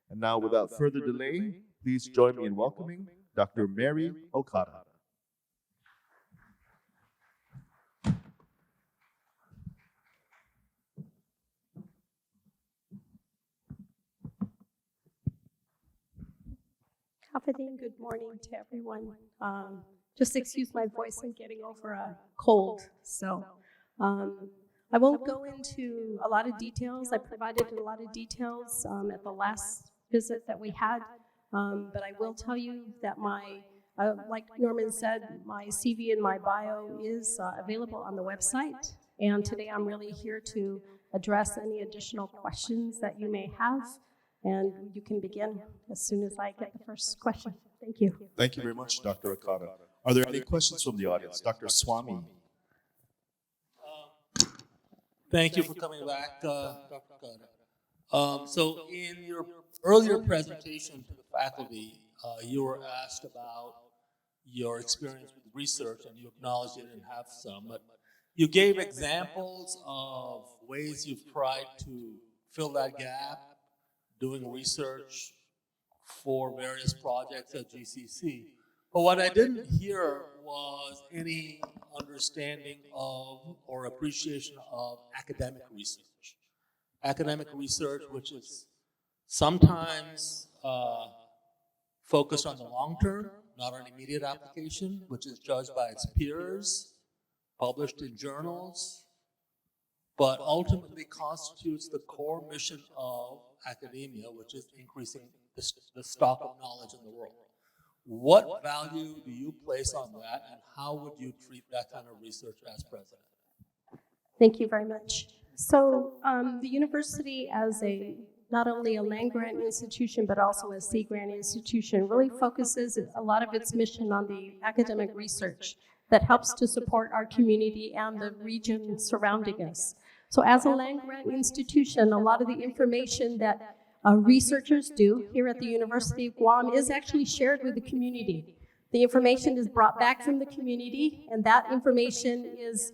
And now, without further delay, please join me in welcoming Dr. Mary Okada. Good morning to everyone. Just excuse my voice, I'm getting over a cold. So I won't go into a lot of details. I provided a lot of details at the last visit that we had, but I will tell you that like Norman said, my CV and my bio is available on the website. And today I'm really here to address any additional questions that you may have. And you can begin as soon as I get the first question. Thank you. Thank you very much, Dr. Okada. Are there any questions from the audience? Dr. Swami. Thank you for coming back, Dr. Okada. So in your earlier presentation to the faculty, you were asked about your experience with research, and you acknowledged you didn't have some, but you gave examples of ways you've tried to fill that gap, doing research for various projects at GCC. But what I didn't hear was any understanding of or appreciation of academic research. Academic research, which is sometimes focused on the long term, not on immediate application, which is judged by its peers, published in journals, but ultimately constitutes the core mission of academia, which is increasing the stock of knowledge in the world. What value do you place on that, and how would you treat that kind of research as president? Thank you very much. So the university, as not only a land-grant institution, but also a sea-grant institution, really focuses a lot of its mission on the academic research that helps to support our community and the region surrounding us. So as a land-grant institution, a lot of the information that researchers do here at the University of Guam is actually shared with the community. The information is brought back from the community, and that information is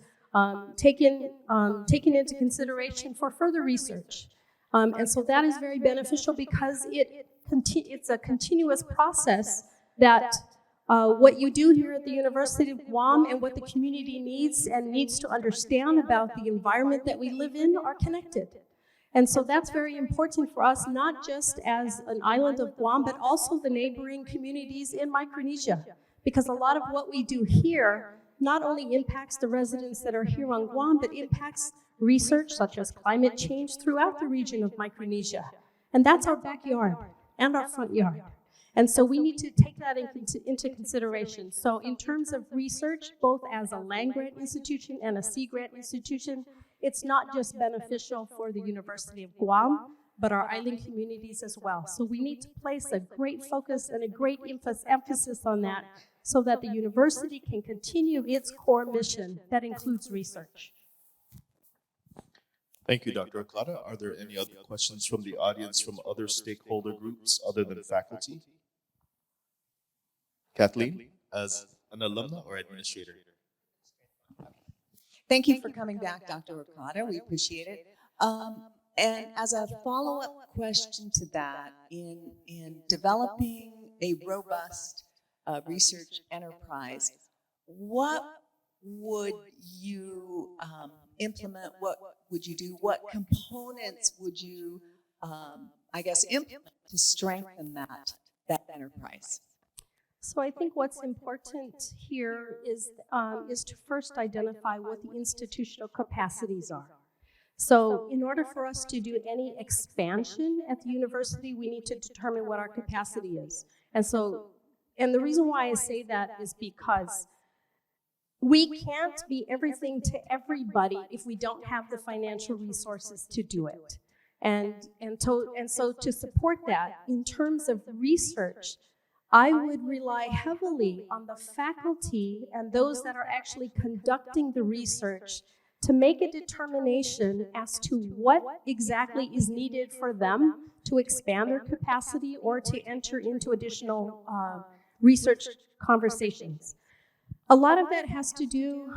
taken into consideration for further research. And so that is very beneficial because it's a continuous process that what you do here at the University of Guam and what the community needs to understand about the environment that we live in are connected. And so that's very important for us, not just as an island of Guam, but also the neighboring communities in Micronesia. Because a lot of what we do here not only impacts the residents that are here on Guam, but impacts research such as climate change throughout the region of Micronesia. And that's our backyard and our front yard. And so we need to take that into consideration. So in terms of research, both as a land-grant institution and a sea-grant institution, it's not just beneficial for the University of Guam, but our island communities as well. So we need to place a great focus and a great emphasis on that so that the university can continue its core mission that includes research. Thank you, Dr. Okada. Are there any other questions from the audience from other stakeholder groups other than faculty? Kathleen, as an alumna or administrator? Thank you for coming back, Dr. Okada. We appreciate it. And as a follow-up question to that, in developing a robust research enterprise, what would you implement? What would you do? What components would you, implement to strengthen that enterprise? So I think what's important here is to first identify what the institutional capacities are. So in order for us to do any expansion at the university, we need to determine what our capacity is. And the reason why I say that is because we can't be everything to everybody if we don't have the financial resources to do it. And so to support that, in terms of research, I would rely heavily on the faculty and those that are actually conducting the research to make a determination as to what exactly is needed for them to expand their capacity or to enter into additional research conversations. A lot of that has to do,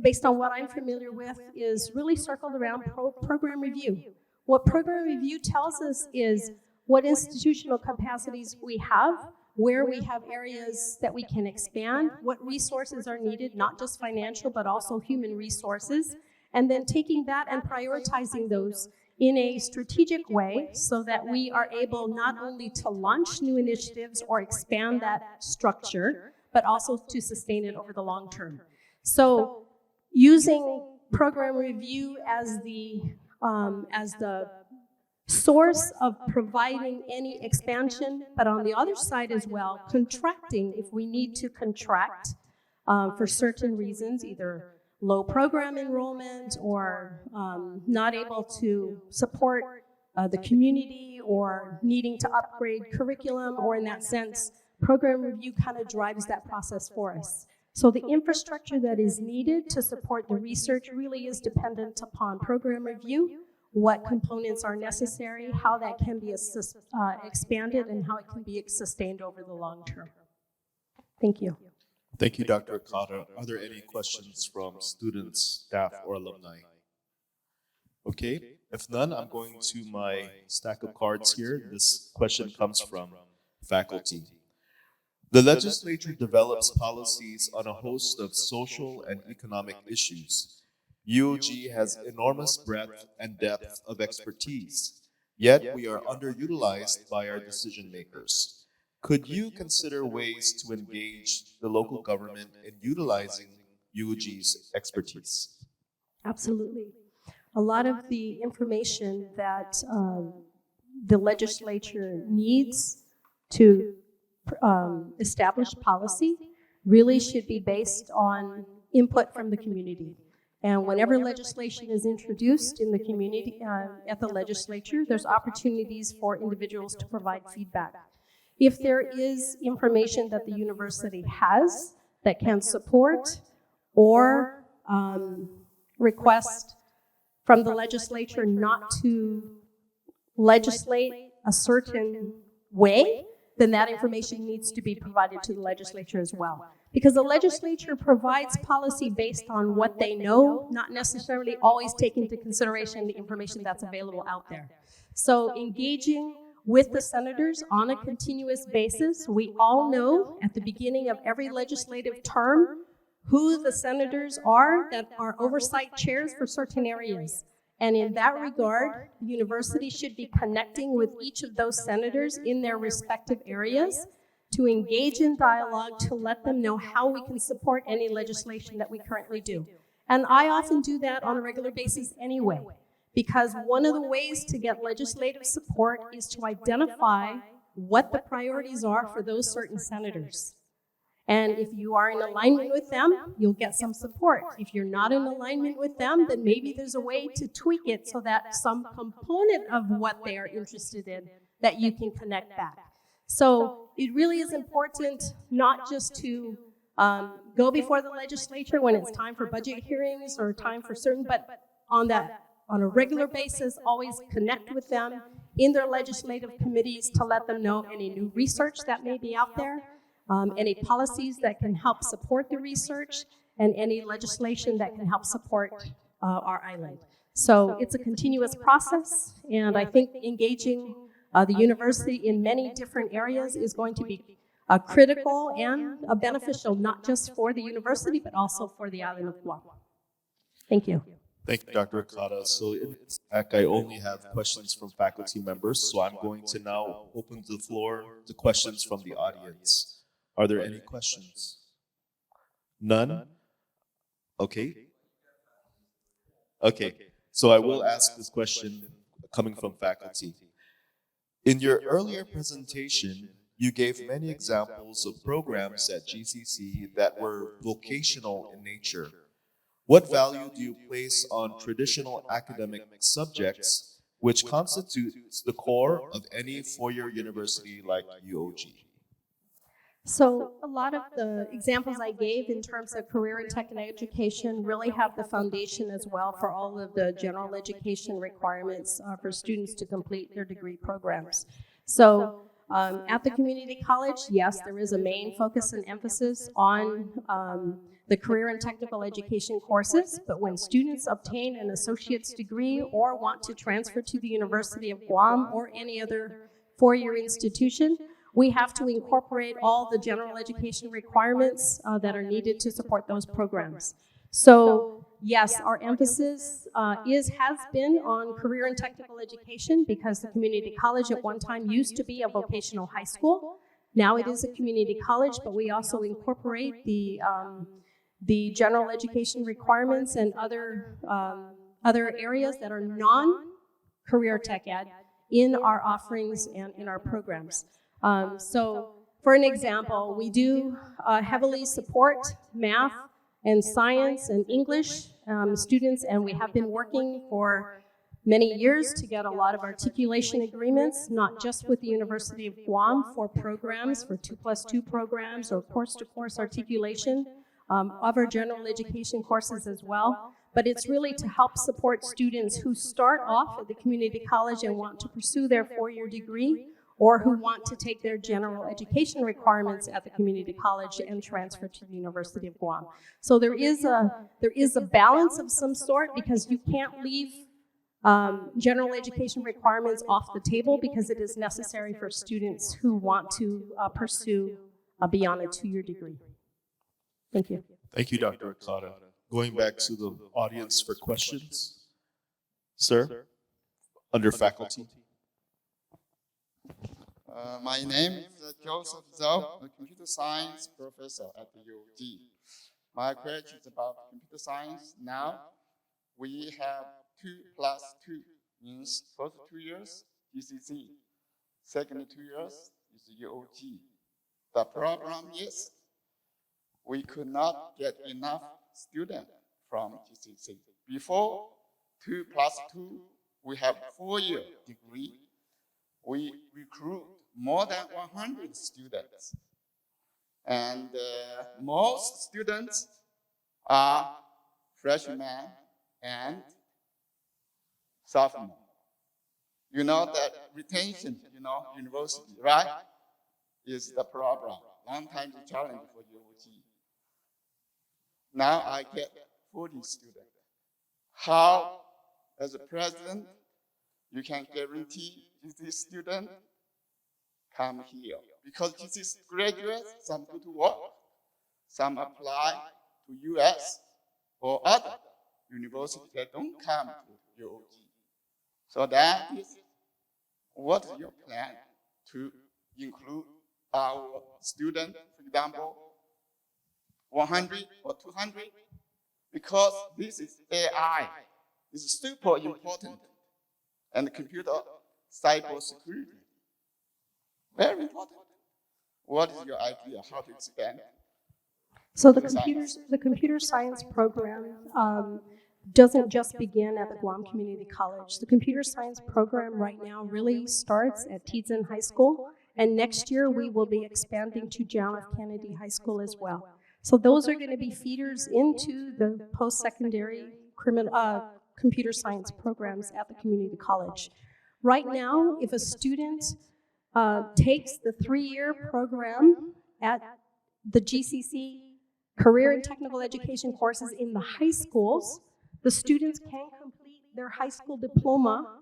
based on what I'm familiar with, is really circled around program review. What program review tells us is what institutional capacities we have, where we have areas that we can expand, what resources are needed, not just financial, but also human resources, and then taking that and prioritizing those in a strategic way so that we are able not only to launch new initiatives or expand that structure, but also to sustain it over the long term. So using program review as the source of providing any expansion, but on the other side as well, contracting if we need to contract for certain reasons, either low program enrollment or not able to support the community or needing to upgrade curriculum, or in that sense, program review kind of drives that process for us. So the infrastructure that is needed to support the research really is dependent upon program review, what components are necessary, how that can be expanded, and how it can be sustained over the long term. Thank you. Thank you, Dr. Okada. Are there any questions from students, staff, or alumni? Okay, if none, I'm going to my stack of cards here. This question comes from faculty. The legislature develops policies on a host of social and economic issues. UOG has enormous breadth and depth of expertise, yet we are underutilized by our decision makers. Could you consider ways to engage the local government in utilizing UOG's expertise? Absolutely. A lot of the information that the legislature needs to establish policy really should be based on input from the community. And whenever legislation is introduced in the community, at the legislature, there's opportunities for individuals to provide feedback. If there is information that the university has that can support or request from the legislature not to legislate a certain way, then that information needs to be provided to the legislature as well. Because the legislature provides policy based on what they know, not necessarily always taking into consideration the information that's available out there. So engaging with the senators on a continuous basis, we all know at the beginning of every legislative term who the senators are that are oversight chairs for certain areas. And in that regard, the university should be connecting with each of those senators in their respective areas to engage in dialogue, to let them know how we can support any legislation that we currently do. And I often do that on a regular basis anyway, because one of the ways to get legislative support is to identify what the priorities are for those certain senators. And if you are in alignment with them, you'll get some support. If you're not in alignment with them, then maybe there's a way to tweak it so that some component of what they are interested in, that you can connect back. So it really is important not just to go before the legislature when it's time for budget hearings or time for certain, but on a regular basis, always connect with them in their legislative committees to let them know any new research that may be out there, any policies that can help support the research, and any legislation that can help support our island. So it's a continuous process, and I think engaging the university in many different areas is going to be critical and beneficial, not just for the university, but also for the island of Guam. Thank you. Thank you, Dr. Okada. So in fact, I only have questions from faculty members, so I'm going to now open the floor to questions from the audience. Are there any questions? None? Okay. Okay, so I will ask this question coming from faculty. In your earlier presentation, you gave many examples of programs at GCC that were vocational in nature. What value do you place on traditional academic subjects, which constitutes the core of any four-year university like UOG? So a lot of the examples I gave in terms of career and technical education really have the foundation as well for all of the general education requirements for students to complete their degree programs. So at the community college, yes, there is a main focus and emphasis on the career and technical education courses, but when students obtain an associate's degree or want to transfer to the University of Guam or any other four-year institution, we have to incorporate all the general education requirements that are needed to support those programs. So yes, our emphasis has been on career and technical education because the community college at one time used to be a vocational high school. Now it is a community college, but we also incorporate the general education requirements and other areas that are non-career tech ed in our offerings and in our programs. So for an example, we do heavily support math and science and English students, and we have been working for many years to get a lot of articulation agreements, not just with the University of Guam for programs, for 2+2 programs or course-to-course articulation of our general education courses as well. But it's really to help support students who start off at the community college and want to pursue their four-year degree, or who want to take their general education requirements at the community college and transfer to the University of Guam. So there is a balance of some sort, because you can't leave general education requirements off the table, because it is necessary for students who want to pursue beyond a two-year degree. Thank you. Thank you, Dr. Okada. Going back to the audience for questions. Sir, under faculty. My name is Joseph Zhou, a computer science professor at the UOG. My question is about computer science. Now, we have 2+2 means first 2 years, GCC. Second 2 years is UOG. The problem is we could not get enough students from GCC. Before 2+2, we have 4-year degree. We recruit more than 100 students. And most students are freshmen and sophomore. You know that retention, university, right, is the problem. Long time the challenge for UOG. Now I get 40 students. How, as a president, you can guarantee GC students come here? Because GC graduates, some go to work, some apply to US or other universities that don't come to UOG. So that is, what is your plan to include our students, for example, 100 or 200? Because this is AI. It's super important. And computer cybersecurity, very important. What is your idea how to expand? So the computer science program doesn't just begin at the Guam Community College. The computer science program right now really starts at Tizen High School, and next year we will be expanding to John F. Kennedy High School as well. So those are going to be feeders into the post-secondary computer science programs at the community college. Right now, if a student takes the 3-year program at the GCC career and technical education courses in the high schools, the students can complete their high school diploma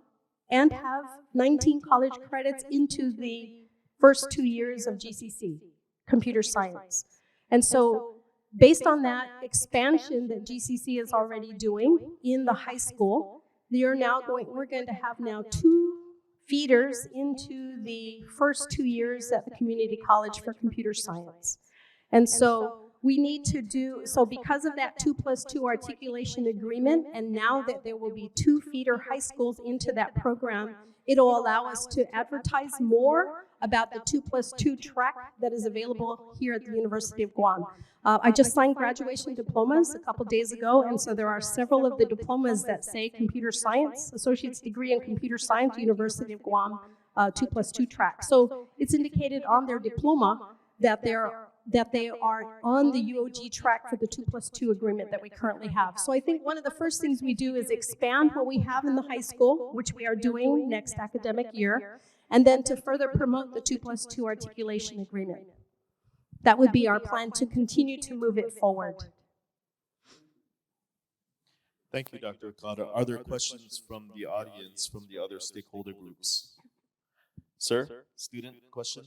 and have 19 college credits into the first 2 years of GCC, computer science. And so based on that expansion that GCC is already doing in the high school, we're going to have now 2 feeders into the first 2 years at the community college for computer science. And so we need to because of that 2+2 articulation agreement, and now that there will be 2 feeder high schools into that program, it'll allow us to advertise more about the 2+2 track that is available here at the University of Guam. I just signed graduation diplomas a couple days ago, and so there are several of the diplomas that say computer science, associate's degree in computer science, University of Guam, 2+2 track. So it's indicated on their diploma that they are on the UOG track for the 2+2 agreement that we currently have. So I think one of the first things we do is expand what we have in the high school, which we are doing next academic year, and then to further promote the 2+2 articulation agreement. That would be our plan to continue to move it forward. Thank you, Dr. Okada. Are there questions from the audience, from the other stakeholder groups? Sir, student question?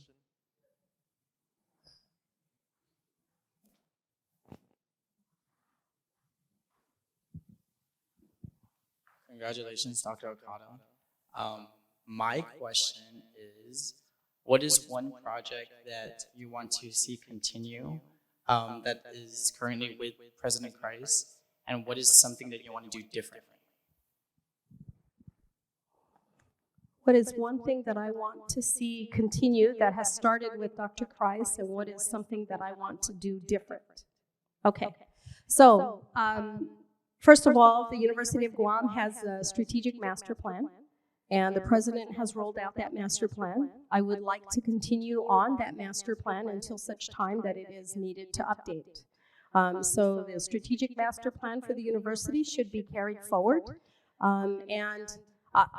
Congratulations, Dr. Okada. My question is, what is one project that you want to see continue that is currently with President Christ, and what is something that you want to do differently? What is one thing that I want to see continue that has started with Dr. Kreis, and what is something that I want to do different? Okay, so first of all, the University of Guam has a strategic master plan, and the president has rolled out that master plan. I would like to continue on that master plan until such time that it is needed to update. So the strategic master plan for the university should be carried forward, and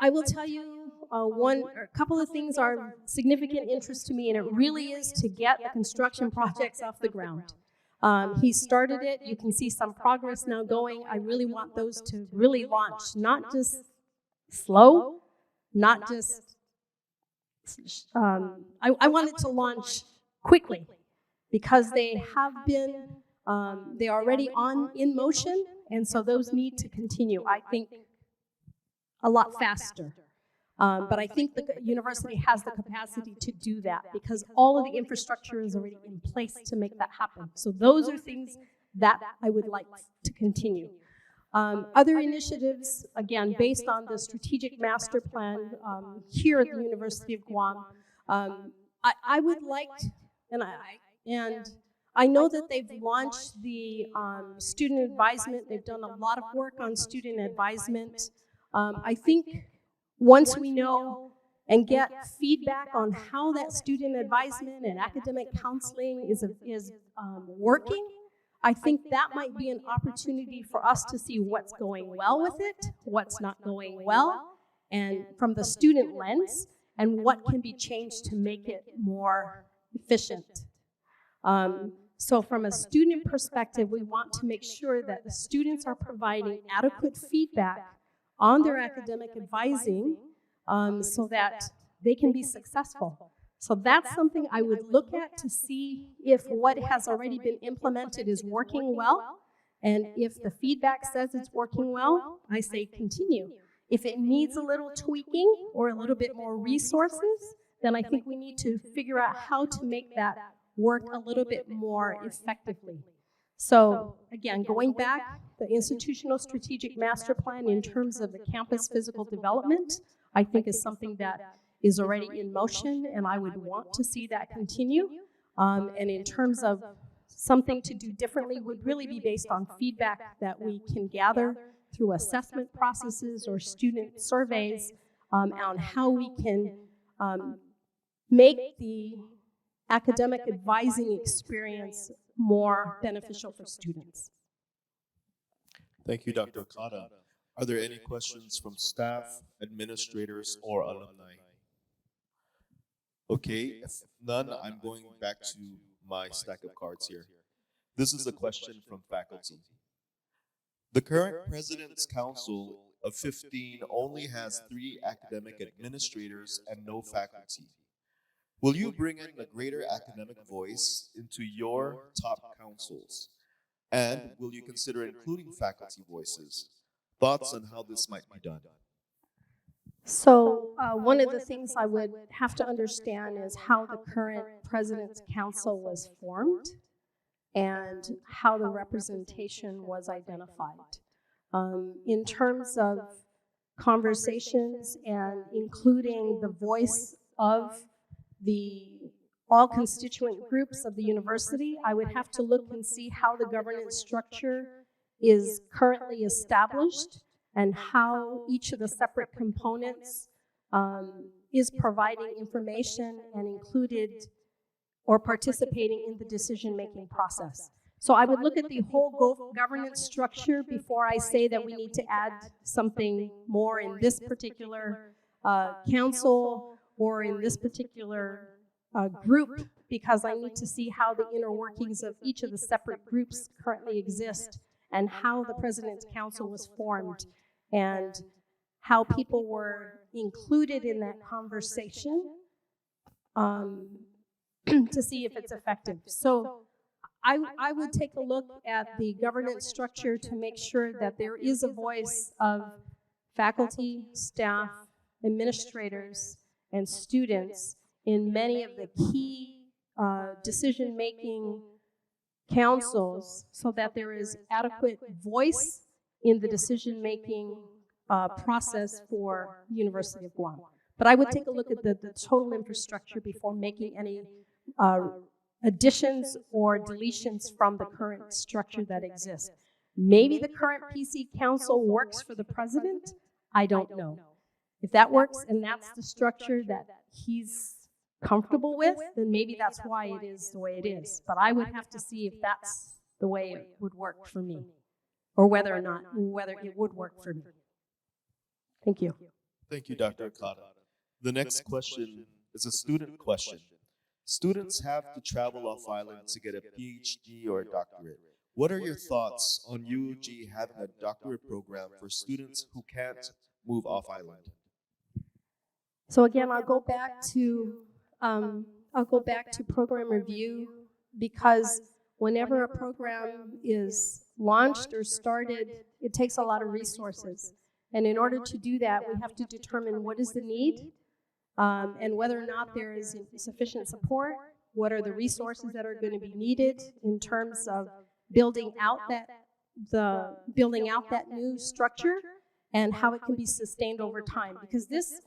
I will tell you a couple of things are significant interest to me, and it really is to get the construction projects off the ground. He started it. You can see some progress now going. I really want those to really launch, not just slow, not just, I want it to launch quickly, because they have been, they're already in motion, and so those need to continue, I think, a lot faster. But I think the university has the capacity to do that, because all of the infrastructure is already in place to make that happen. So those are things that I would like to continue. Other initiatives, again, based on the strategic master plan here at the University of Guam, I would like, and I know that they've launched the student advisement. They've done a lot of work on student advisement. I think once we know and get feedback on how that student advisement and academic counseling is working, I think that might be an opportunity for us to see what's going well with it, what's not going well, and from the student lens, and what can be changed to make it more efficient. So from a student perspective, we want to make sure that the students are providing adequate feedback on their academic advising so that they can be successful. So that's something I would look at to see if what has already been implemented is working well. And if the feedback says it's working well, I say continue. If it needs a little tweaking or a little bit more resources, then I think we need to figure out how to make that work a little bit more effectively. So again, going back, the institutional strategic master plan in terms of the campus physical development, I think is something that is already in motion, and I would want to see that continue. And in terms of something to do differently would really be based on feedback that we can gather through assessment processes or student surveys on how we can make the academic advising experience more beneficial for students. Thank you, Dr. Okada. Are there any questions from staff, administrators, or alumni? Okay, if none, I'm going back to my stack of cards here. This is a question from faculty. The current President's Council of 15 only has 3 academic administrators and no faculty. Will you bring in a greater academic voice into your top councils? And will you consider including faculty voices? Thoughts on how this might be done? So one of the things I would have to understand is how the current President's Council was formed and how the representation was identified. In terms of conversations and including the voice of all constituent groups of the university, I would have to look and see how the governance structure is currently established and how each of the separate components is providing information and included or participating in the decision-making process. So I would look at the whole governance structure before I say that we need to add something more in this particular council or in this particular group, because I need to see how the inner workings of each of the separate groups currently exist and how the President's Council was formed and how people were included in that conversation to see if it's effective. So I would take a look at the governance structure to make sure that there is a voice of faculty, staff, administrators, and students in many of the key decision-making councils so that there is adequate voice in the decision-making process for University of Guam. But I would take a look at the total infrastructure before making any additions or deletions from the current structure that exists. Maybe the current PC council works for the president. I don't know. If that works and that's the structure that he's comfortable with, then maybe that's why it is the way it is. But I would have to see if that's the way it would work for me, or whether it would work for me. Thank you. Thank you, Dr. Okada. The next question is a student question. Students have to travel off island to get a PhD or a doctorate. What are your thoughts on UOG having a doctorate program for students who can't move off island? So again, I'll go back to program review, because whenever a program is launched or started, it takes a lot of resources. And in order to do that, we have to determine what is the need, and whether or not there is sufficient support, what are the resources that are going to be needed in terms of building out that new structure, and how it can be sustained over time. Because this,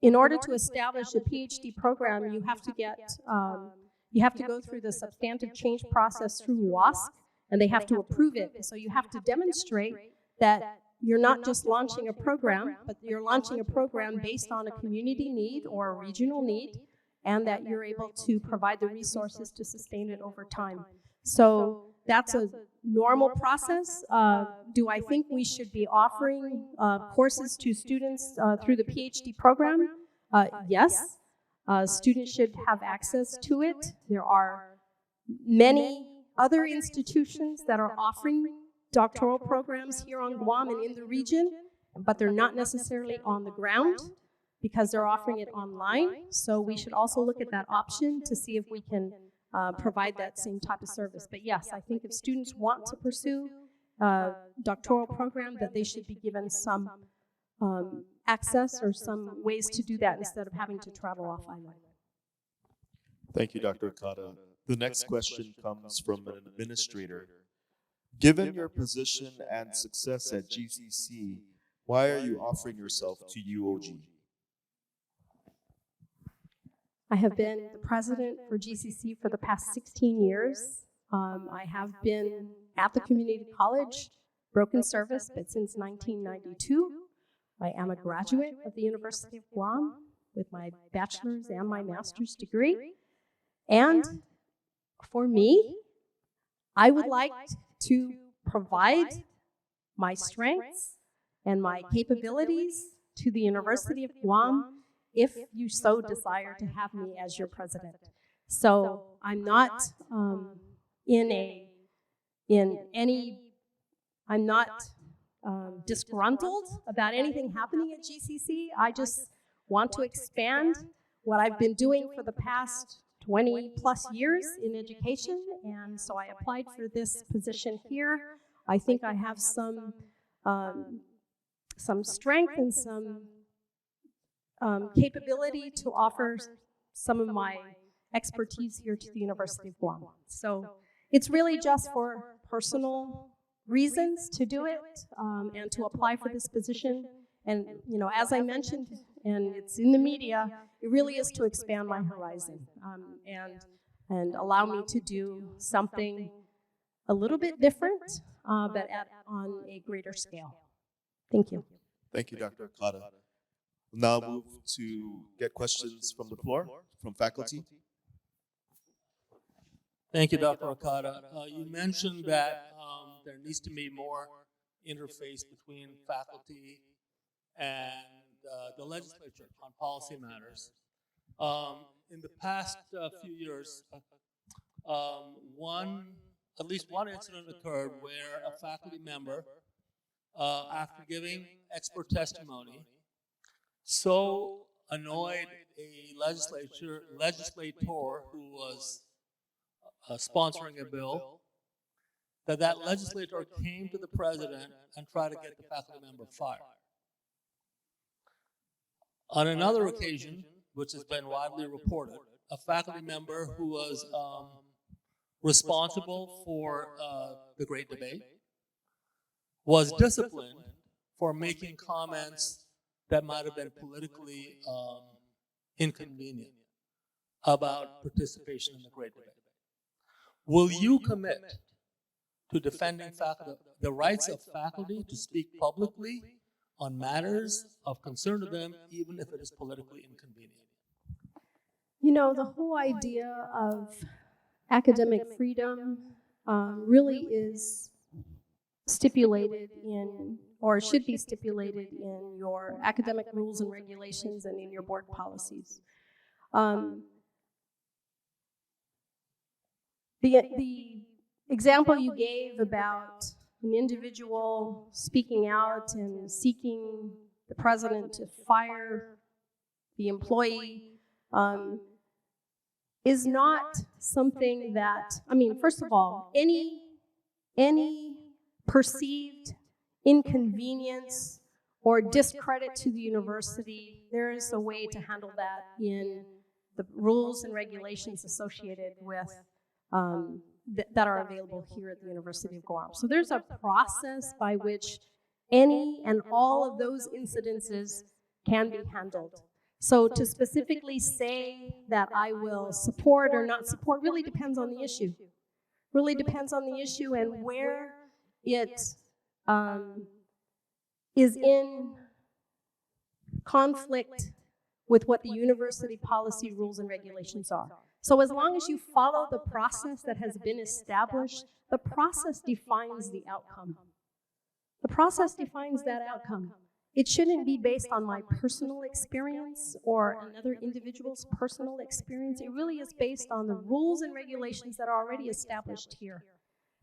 in order to establish a PhD program, you have to go through the substantive change process through WASC, and they have to approve it. So you have to demonstrate that you're not just launching a program, but you're launching a program based on a community need or a regional need, and that you're able to provide the resources to sustain it over time. So that's a normal process. Do I think we should be offering courses to students through the PhD program? Yes. Students should have access to it. There are many other institutions that are offering doctoral programs here on Guam and in the region, but they're not necessarily on the ground because they're offering it online. So we should also look at that option to see if we can provide that same type of service. But yes, I think if students want to pursue a doctoral program, that they should be given some access or some ways to do that instead of having to travel off island. Thank you, Dr. Okada. The next question comes from an administrator. Given your position and success at GCC, why are you offering yourself to UOG? I have been the president for GCC for the past 16 years. I have been at the community college, broken service, but since 1992. I am a graduate of the University of Guam with my bachelor's and my master's degree. And for me, I would like to provide my strengths and my capabilities to the University of Guam if you so desire to have me as your president. So I'm not disgruntled about anything happening at GCC. I just want to expand what I've been doing for the past 20 plus years in education, and so I applied for this position here. I think I have some strength and some capability to offer some of my expertise here to the University of Guam. So it's really just for personal reasons to do it and to apply for this position. And as I mentioned, and it's in the media, it really is to expand my horizon and allow me to do something a little bit different, but on a greater scale. Thank you. Thank you, Dr. Okada. We'll now move to get questions from the floor, from faculty. Thank you, Dr. Okada. You mentioned that there needs to be more interface between faculty and the legislature on policy matters. In the past few years, at least one incident occurred where a faculty member, after giving expert testimony, so annoyed a legislator who was sponsoring a bill, that legislator came to the president and tried to get the faculty member fired. On another occasion, which has been widely reported, a faculty member who was responsible for the Great Debate was disciplined for making comments that might have been politically inconvenient about participation in the Great Debate. Will you commit to defending the rights of faculty to speak publicly on matters of concern to them, even if it is politically inconvenient? You know, the whole idea of academic freedom really is stipulated in, or should be stipulated in, your academic rules and regulations and in your board policies. The example you gave about an individual speaking out and seeking the president to fire the employee is not something that, I mean, first of all, any perceived inconvenience or discredit to the university, there is a way to handle that in the rules and regulations associated with that are available here at the University of Guam. So there's a process by which any and all of those incidences can be handled. So to specifically say that I will support or not support really depends on the issue. Really depends on the issue and where it is in conflict with what the university policy rules and regulations are. So as long as you follow the process that has been established, the process defines the outcome. The process defines that outcome. It shouldn't be based on my personal experience or another individual's personal experience. It really is based on the rules and regulations that are already established here.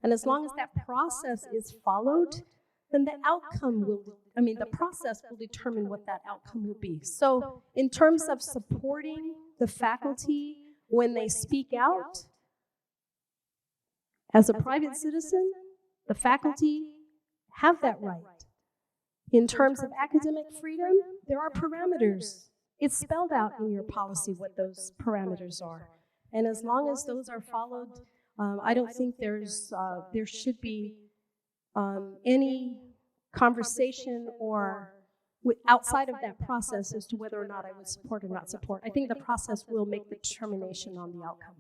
And as long as that process is followed, then the outcome will, the process will determine what that outcome will be. So in terms of supporting the faculty when they speak out, as a private citizen, the faculty have that right. In terms of academic freedom, there are parameters. It's spelled out in your policy what those parameters are. And as long as those are followed, I don't think there should be any conversation or outside of that process as to whether or not I would support or not support. I think the process will make the determination on the outcome.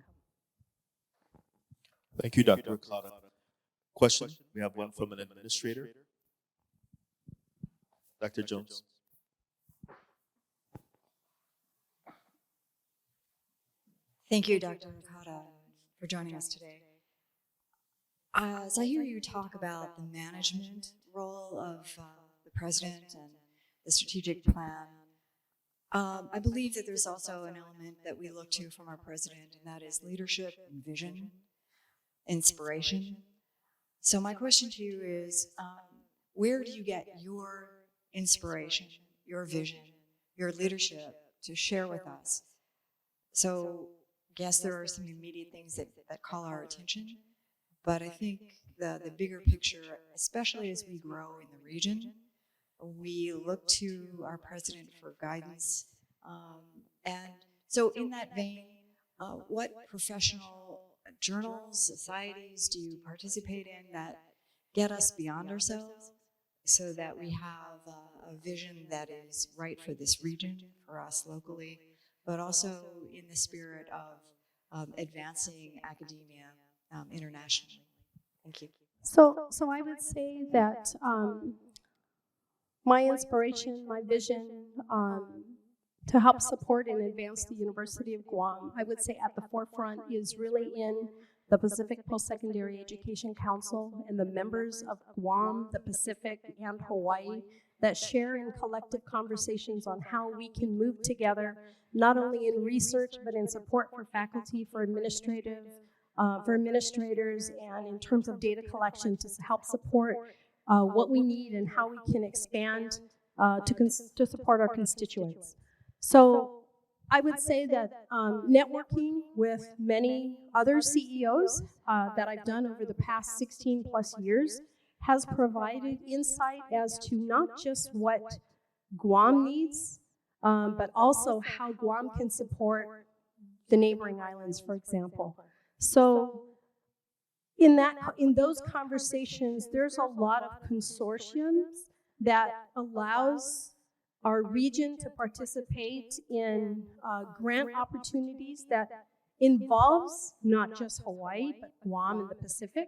Thank you, Dr. Okada. Question? We have one from an administrator. Dr. Jones. Thank you, Dr. Okada, for joining us today. As I hear you talk about the management role of the president and the strategic plan, I believe that there's also an element that we look to from our president, and that is leadership and vision, inspiration. So my question to you is, where do you get your inspiration, your vision, your leadership to share with us? So yes, there are some immediate things that call our attention, but I think the bigger picture, especially as we grow in the region, we look to our president for guidance. And so in that vein, what professional journals, societies do you participate in that get us beyond ourselves so that we have a vision that is right for this region, for us locally, but also in the spirit of advancing academia internationally? Thank you. So I would say that my inspiration, my vision to help support and advance the University of Guam, I would say at the forefront is really in the Pacific Post-Secondary Education Council and the members of Guam, the Pacific, and Hawaii that share in collective conversations on how we can move together, not only in research, but in support for faculty, for administrators, and in terms of data collection to help support what we need and how we can expand to support our constituents. So I would say that networking with many other CEOs that I've done over the past 16 plus years has provided insight as to not just what Guam needs, but also how Guam can support the neighboring islands, for example. So in those conversations, there's a lot of consortiums that allows our region to participate in grant opportunities that involves not just Hawaii, but Guam and the Pacific.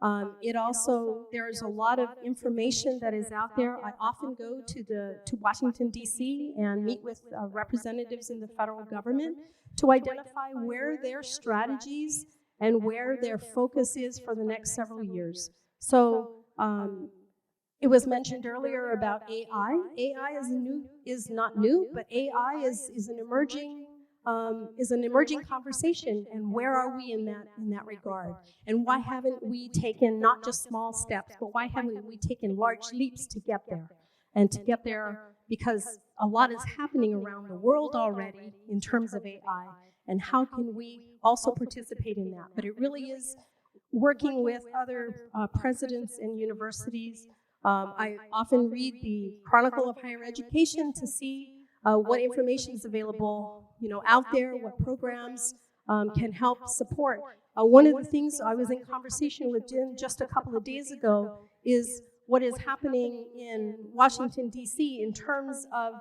There's a lot of information that is out there. I often go to Washington, D.C. and meet with representatives in the federal government to identify where their strategies and where their focus is for the next several years. So it was mentioned earlier about AI. AI is not new, but AI is an emerging conversation. And where are we in that regard? And why haven't we taken not just small steps, but why haven't we taken large leaps to get there? And to get there because a lot is happening around the world already in terms of AI. And how can we also participate in that? But it really is working with other presidents and universities. I often read the Chronicle of Higher Education to see what information is available, out there, what programs can help support. One of the things I was in conversation with Jim just a couple of days ago is what is happening in Washington, D.C. in terms of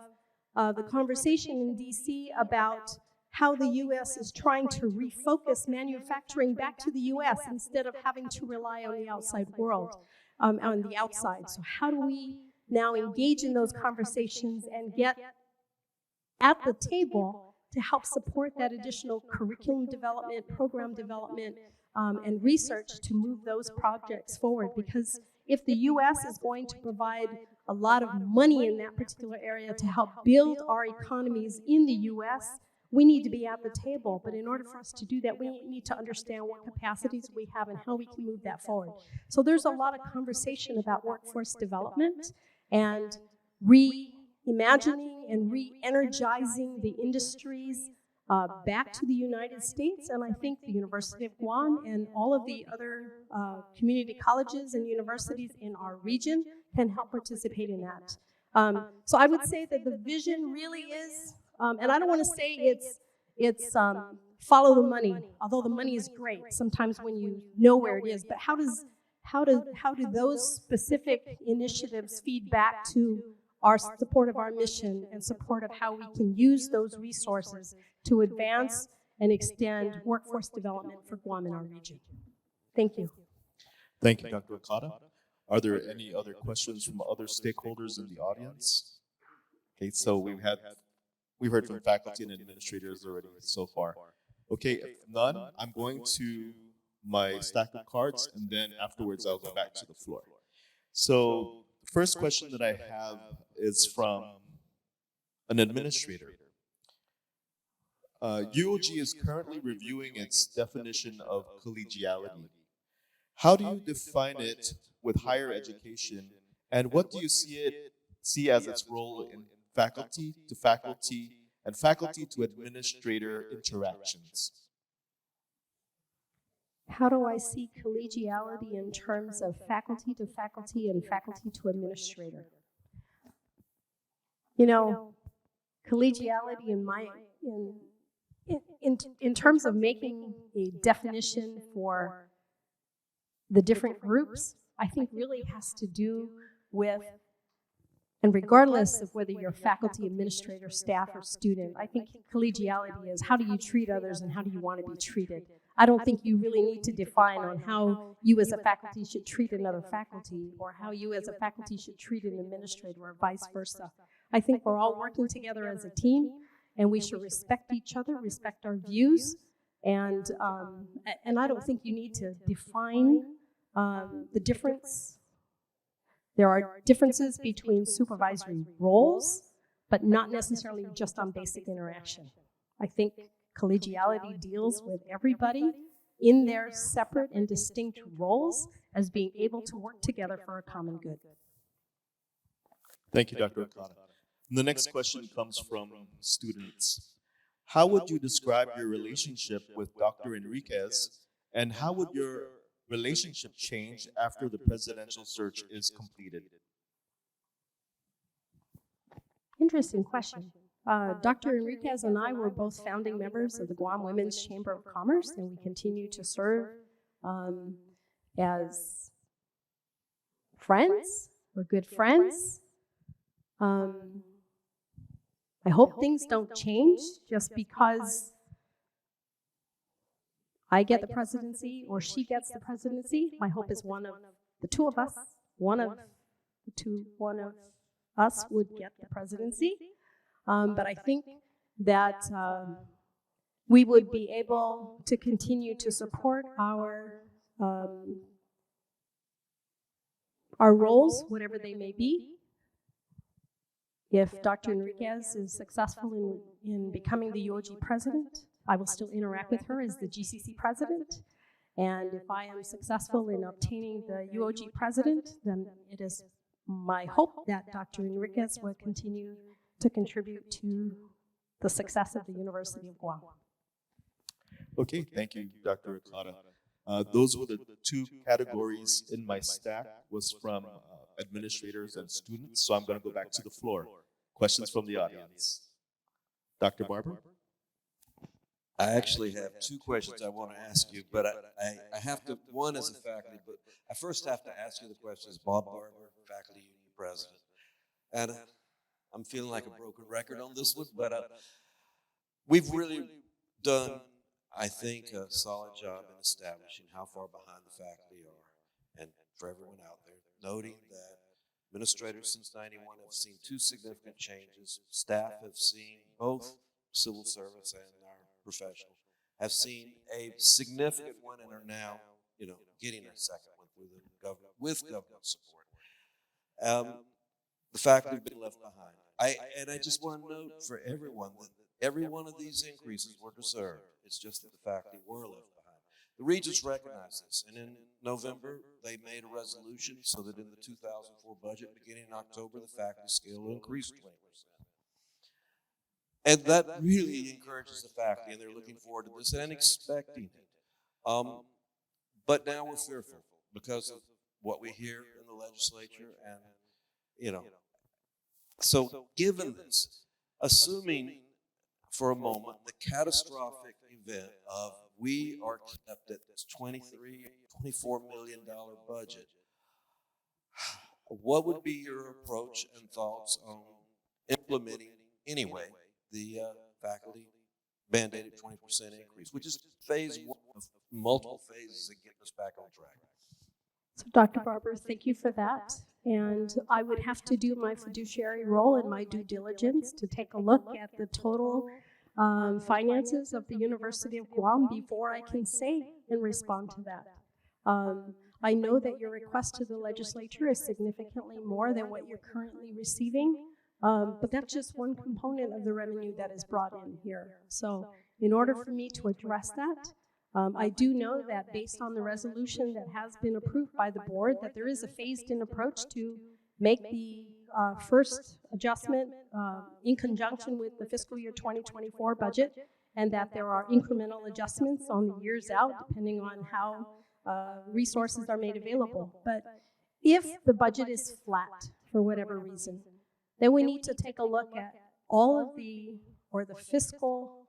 the conversation in D.C. about how the U.S. is trying to refocus manufacturing back to the U.S. instead of having to rely on the outside world, on the outside. So how do we now engage in those conversations and get at the table to help support that additional curriculum development, program development, and research to move those projects forward? Because if the U.S. is going to provide a lot of money in that particular area to help build our economies in the U.S., we need to be at the table. But in order for us to do that, we need to understand what capacities we have and how we can move that forward. So there's a lot of conversation about workforce development and reimagining and re-energizing the industries back to the United States. And I think the University of Guam and all of the other community colleges and universities in our region can help participate in that. So I would say that the vision really is, and I don't want to say it's follow the money, although the money is great sometimes when you know where it is. But how do those specific initiatives feed back to our support of our mission and support of how we can use those resources to advance and extend workforce development for Guam and our region? Thank you. Thank you, Dr. Okada. Are there any other questions from other stakeholders in the audience? Okay, so we've heard from faculty and administrators already so far. Okay, if none, I'm going to my stack of cards, and then afterwards I'll go back to the floor. So the first question that I have is from an administrator. UOG is currently reviewing its definition of collegiality. How do you define it with higher education, and what do you see as its role in faculty to faculty and faculty to administrator interactions? How do I see collegiality in terms of faculty to faculty and faculty to administrator? Collegiality in terms of making a definition for the different groups, I think really has to do with, and regardless of whether you're faculty, administrator, staff, or student, I think collegiality is how do you treat others and how do you want to be treated. I don't think you really need to define on how you as a faculty should treat another faculty or how you as a faculty should treat an administrator or vice versa. I think we're all working together as a team and we should respect each other, respect our views, and I don't think you need to define the difference. There are differences between supervisory roles, but not necessarily just on basic interaction. I think collegiality deals with everybody in their separate and distinct roles as being able to work together for a common good. Thank you, Dr. Okada. The next question comes from students. How would you describe your relationship with Dr. Enriquez, and how would your relationship change after the presidential search is completed? Interesting question. Dr. Enriquez and I were both founding members of the Guam Women's Chamber of Commerce, and we continue to serve as friends. We're good friends. I hope things don't change just because I get the presidency or she gets the presidency. My hope is one of the two of us, one of us would get the presidency. But I think that we would be able to continue to support our roles, whatever they may be. If Dr. Enriquez is successful in becoming the UOG president, I will still interact with her as the GCC president. And if I am successful in obtaining the UOG president, then it is my hope that Dr. Enriquez will continue to contribute to the success of the University of Guam. Okay, thank you, Dr. Okada. Those were the two categories in my stack, was from administrators and students. So I'm going to go back to the floor. Questions from the audience. Dr. Barber? I actually have two questions I want to ask you, but I have to, one is a faculty, but I first have to ask you the question as Bob Barber, faculty union president. And I'm feeling like a broken record on this one, but we've really done, I think, a solid job in establishing how far behind the faculty are. And for everyone out there, noting that administrators since 91 have seen two significant changes. Staff have seen, both civil service and our professional, have seen a significant one and are now, getting a second one through the government, with government support. The faculty have been left behind. I just want to note for everyone that every one of these increases were deserved. It's just that the faculty were left behind. The regents recognize this, and in November, they made a resolution so that in the 2004 budget, beginning in October, the faculty scale will increase 20%. And that really encourages the faculty, and they're looking forward to this and expecting it. But now we're fearful because of what we hear in the legislature, and, So given this, assuming for a moment the catastrophic event of we are kept at this $24 million budget, what would be your approach and thoughts on implementing anyway the faculty mandated 20% increase, which is phase one of multiple phases that get us back on track? So Dr. Barber, thank you for that. And I would have to do my fiduciary role and my due diligence to take a look at the total finances of the University of Guam before I can say and respond to that. I know that your request to the legislature is significantly more than what you're currently receiving, but that's just one component of the revenue that is brought in here. So in order for me to address that, I do know that based on the resolution that has been approved by the board, that there is a phased-in approach to make the first adjustment in conjunction with the fiscal year 2024 budget, and that there are incremental adjustments on the years out, depending on how resources are made available. But if the budget is flat for whatever reason, then we need to take a look at all of the fiscal,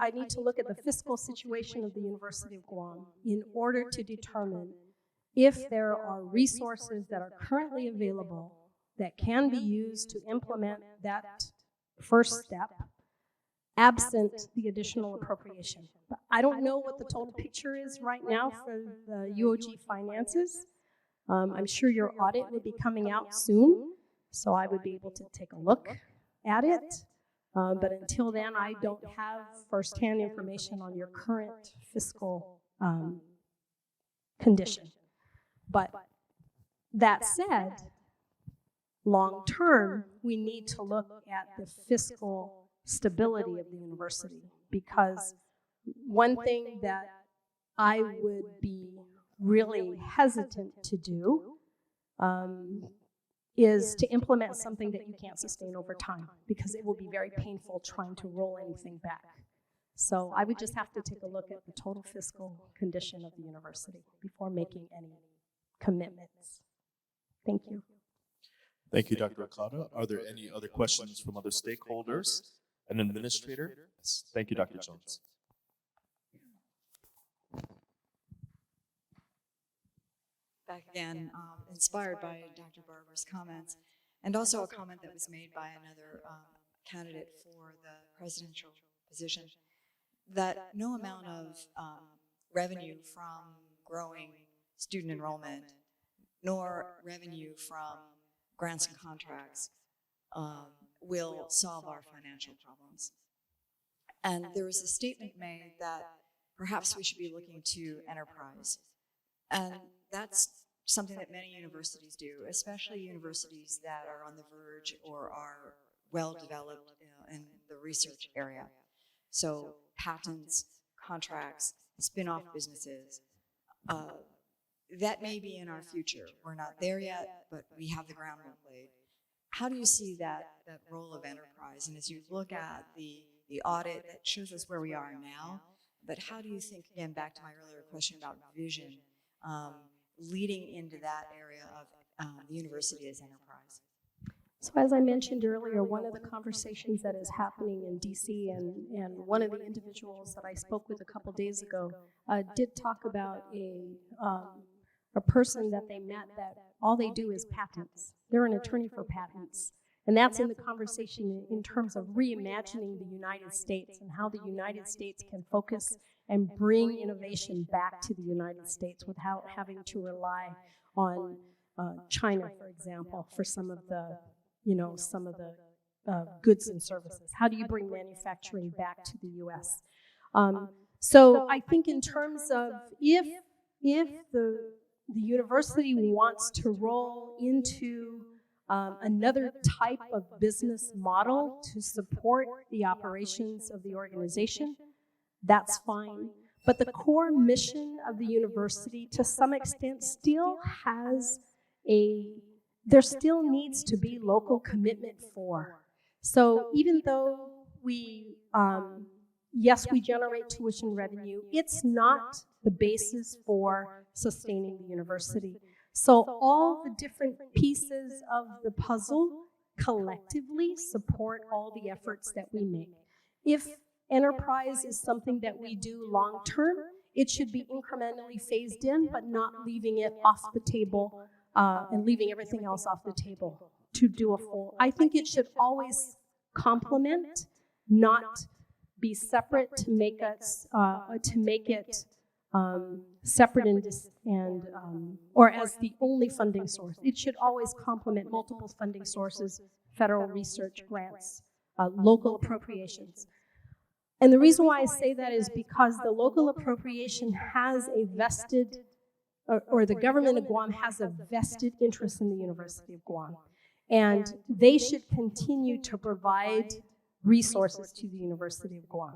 I need to look at the fiscal situation of the University of Guam in order to determine if there are resources that are currently available that can be used to implement that first step, absent the additional appropriation. But I don't know what the total picture is right now for the UOG finances. I'm sure your audit will be coming out soon, so I would be able to take a look at it. But until then, I don't have firsthand information on your current fiscal condition. But that said, long term, we need to look at the fiscal stability of the university, because one thing that I would be really hesitant to do is to implement something that you can't sustain over time, because it will be very painful trying to roll anything back. So I would just have to take a look at the total fiscal condition of the university before making any commitments. Thank you. Thank you, Dr. Okada. Are there any other questions from other stakeholders? An administrator? Yes. Thank you, Dr. Jones. Back again, inspired by Dr. Barber's comments, and also a comment that was made by another candidate for the presidential position, that no amount of revenue from growing student enrollment, nor revenue from grants and contracts will solve our financial problems. And there was a statement made that perhaps we should be looking to enterprise. And that's something that many universities do, especially universities that are on the verge or are well developed in the research area. So patents, contracts, spin-off businesses, that may be in our future. We're not there yet, but we have the groundwork laid. How do you see that role of enterprise? And as you look at the audit, that shows us where we are now, but how do you think, again, back to my earlier question about vision, leading into that area of the university as enterprise? So as I mentioned earlier, one of the conversations that is happening in DC, and one of the individuals that I spoke with a couple days ago did talk about a person that they met that all they do is patents. They're an attorney for patents. And that's in the conversation in terms of reimagining the United States and how the United States can focus and bring innovation back to the United States without having to rely on China, for example, for some of the goods and services. How do you bring manufacturing back to the U.S.? So I think in terms of if the university wants to roll into another type of business model to support the operations of the organization, that's fine. But the core mission of the university, to some extent, still has there still needs to be local commitment for. So even though yes, we generate tuition revenue, it's not the basis for sustaining the university. So all the different pieces of the puzzle collectively support all the efforts that we make. If enterprise is something that we do long term, it should be incrementally phased in, but not leaving it off the table and leaving everything else off the table to do a full. I think it should always complement, not be separate to make us separate and or as the only funding source. It should always complement multiple funding sources, federal research grants, local appropriations. And the reason why I say that is because the local appropriation has a vested, or the government of Guam has a vested interest in the University of Guam. And they should continue to provide resources to the University of Guam.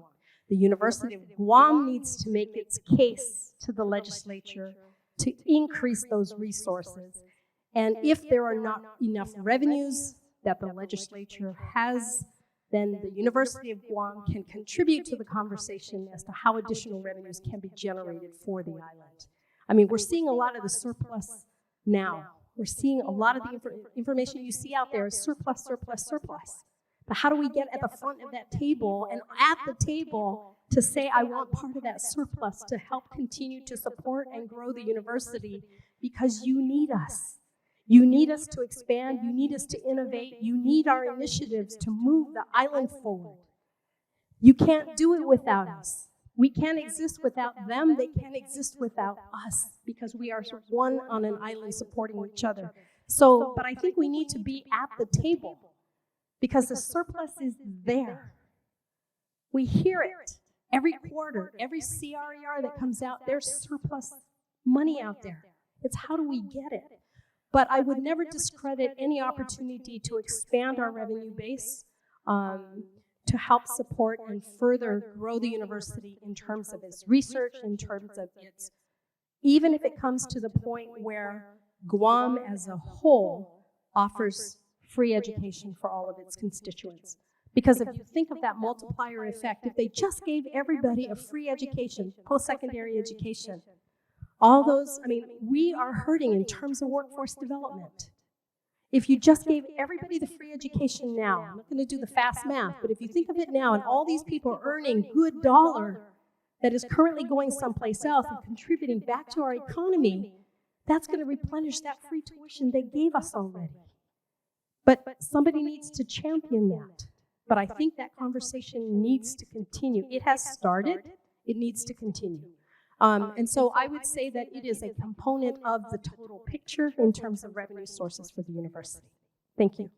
The University of Guam needs to make its case to the legislature to increase those resources. And if there are not enough revenues that the legislature has, then the University of Guam can contribute to the conversation as to how additional revenues can be generated for the island. I mean, we're seeing a lot of the surplus now. We're seeing a lot of the information you see out there is surplus, surplus, surplus. But how do we get at the front of that table and at the table to say, I want part of that surplus to help continue to support and grow the university, because you need us. You need us to expand. You need us to innovate. You need our initiatives to move the island forward. You can't do it without us. We can't exist without them. They can't exist without us, because we are one on an island supporting each other. So, but I think we need to be at the table, because the surplus is there. We hear it every quarter, every CRER that comes out, there's surplus money out there. It's how do we get it? But I would never discredit any opportunity to expand our revenue base to help support and further grow the university in terms of its research, in terms of its, even if it comes to the point where Guam as a whole offers free education for all of its constituents. Because if you think of that multiplier effect, if they just gave everybody a free education, post-secondary education, all those, I mean, we are hurting in terms of workforce development. If you just gave everybody the free education now, I'm not going to do the fast math, but if you think of it now, and all these people are earning good dollar that is currently going someplace else and contributing back to our economy, that's going to replenish that free tuition they gave us already. But somebody needs to champion that. But I think that conversation needs to continue. It has started. It needs to continue. And so I would say that it is a component of the total picture in terms of revenue sources for the university. Thank you.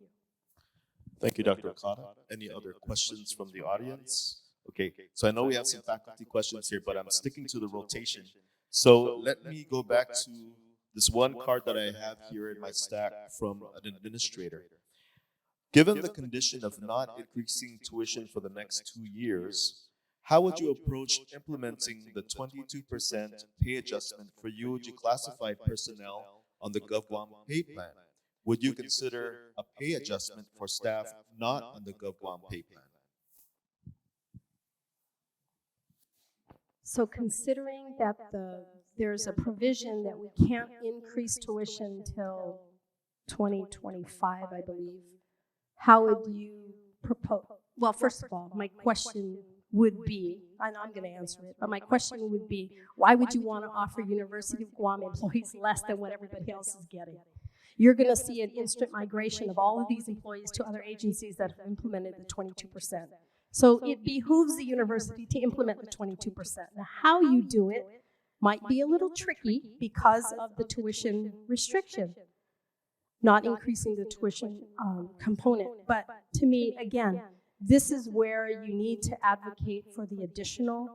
Thank you, Dr. Okada. Any other questions from the audience? Okay, so I know we have some faculty questions here, but I'm sticking to the rotation. So let me go back to this one card that I have here in my stack from an administrator. Given the condition of not increasing tuition for the next 2 years, how would you approach implementing the 22% pay adjustment for UOG classified personnel on the GovGuam pay plan? Would you consider a pay adjustment for staff not on the GovGuam pay plan? So considering that there's a provision that we can't increase tuition till 2025, I believe, how would you propose? Well, first of all, my question would be, and I'm going to answer it, but my question would be, why would you want to offer University of Guam employees less than what everybody else is getting? You're going to see an instant migration of all of these employees to other agencies that have implemented the 22%. So it behooves the university to implement the 22%. Now, how you do it might be a little tricky because of the tuition restriction, not increasing the tuition component. But to me, again, this is where you need to advocate for the additional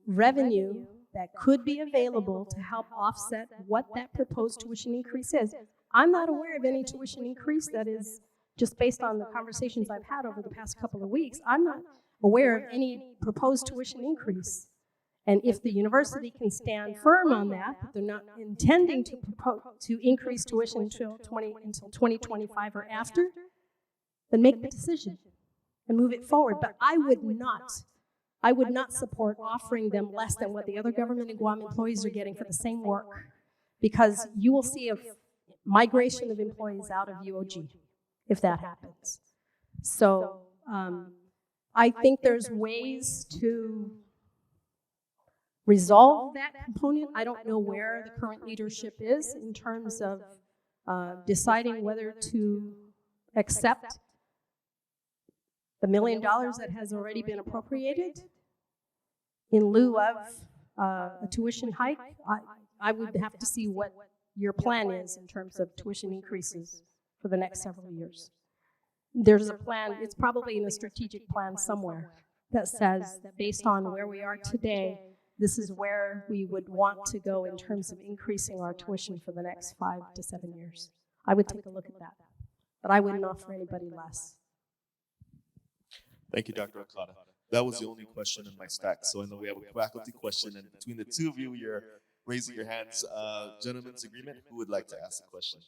revenue that could be available to help offset what that proposed tuition increase is. I'm not aware of any tuition increase that is, just based on the conversations I've had over the past couple of weeks, I'm not aware of any proposed tuition increase. And if the university can stand firm on that they're not intending to increase tuition until 2025 or after, then make the decision and move it forward. But I would not support offering them less than what the other government and Guam employees are getting for the same work, because you will see a migration of employees out of UOG if that happens. So I think there's ways to resolve that component. I don't know where the current leadership is in terms of deciding whether to accept the $1 million that has already been appropriated in lieu of a tuition hike. I would have to see what your plan is in terms of tuition increases for the next several years. There's a plan, it's probably in a strategic plan somewhere, that says that based on where we are today, this is where we would want to go in terms of increasing our tuition for the next 5 to 7 years. I would take a look at that, but I wouldn't offer anybody less. Thank you, Dr. Okada. That was the only question in my stack, so I know we have a faculty question, and between the two of you, you're raising your hands. Gentlemen's agreement, who would like to ask a question?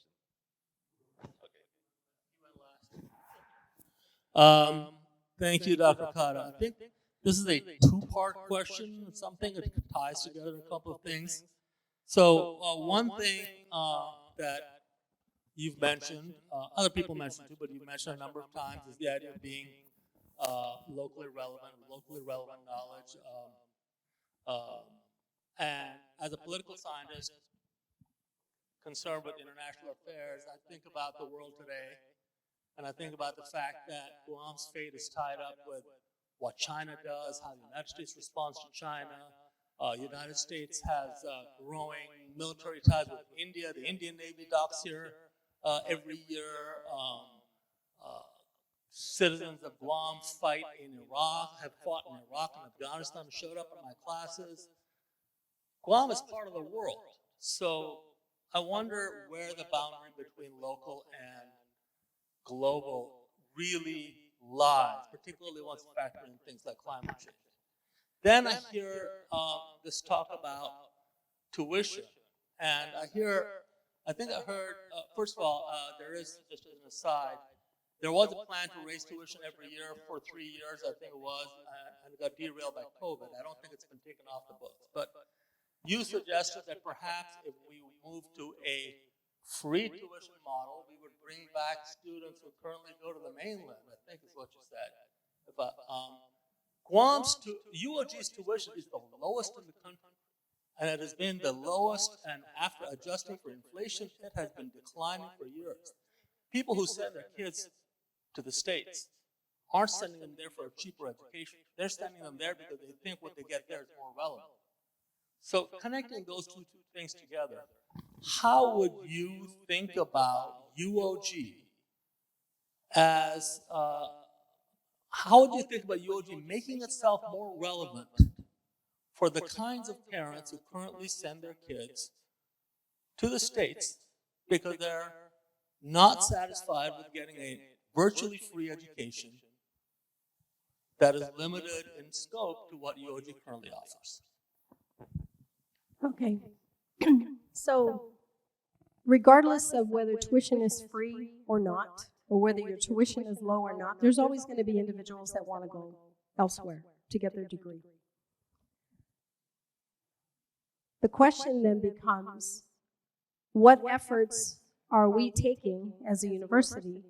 Thank you, Dr. Okada. I think this is a two-part question, something that ties together a couple of things. So one thing that you've mentioned, other people mentioned too, but you've mentioned a number of times, is the idea of being locally relevant knowledge. And as a political scientist concerned with international affairs, I think about the world today, and I think about the fact that Guam's fate is tied up with what China does, how the United States responds to China. United States has growing military ties with India. The Indian Navy docks here every year. Citizens of Guam fight in Iraq, have fought in Iraq and Afghanistan, showed up in my classes. Guam is part of the world. So I wonder where the boundary between local and global really lies, particularly once you factor in things like climate change. Then I hear this talk about tuition, and I hear I think I heard, first of all, there is, just as an aside, there was a plan to raise tuition every year for 3 years, I think it was, and it got derailed by COVID. I don't think it's been taken off the books. But you suggested that perhaps if we move to a free tuition model, we would bring back students who currently go to the mainland, I think is what you said. But UOG's tuition is the lowest in the country. And it has been the lowest, and after adjusting for inflation, it has been declining for years. People who send their kids to the States aren't sending them there for a cheaper education. They're sending them there because they think what they get there is more relevant. So connecting those two things together, how would you think about UOG as, how would you think about UOG making itself more relevant for the kinds of parents who currently send their kids to the States because they're not satisfied with getting a virtually free education that is limited in scope to what UOG currently offers? Okay. So regardless of whether tuition is free or not, or whether your tuition is low or not, there's always going to be individuals that want to go elsewhere to get their degree. The question then becomes, what efforts are we taking as a university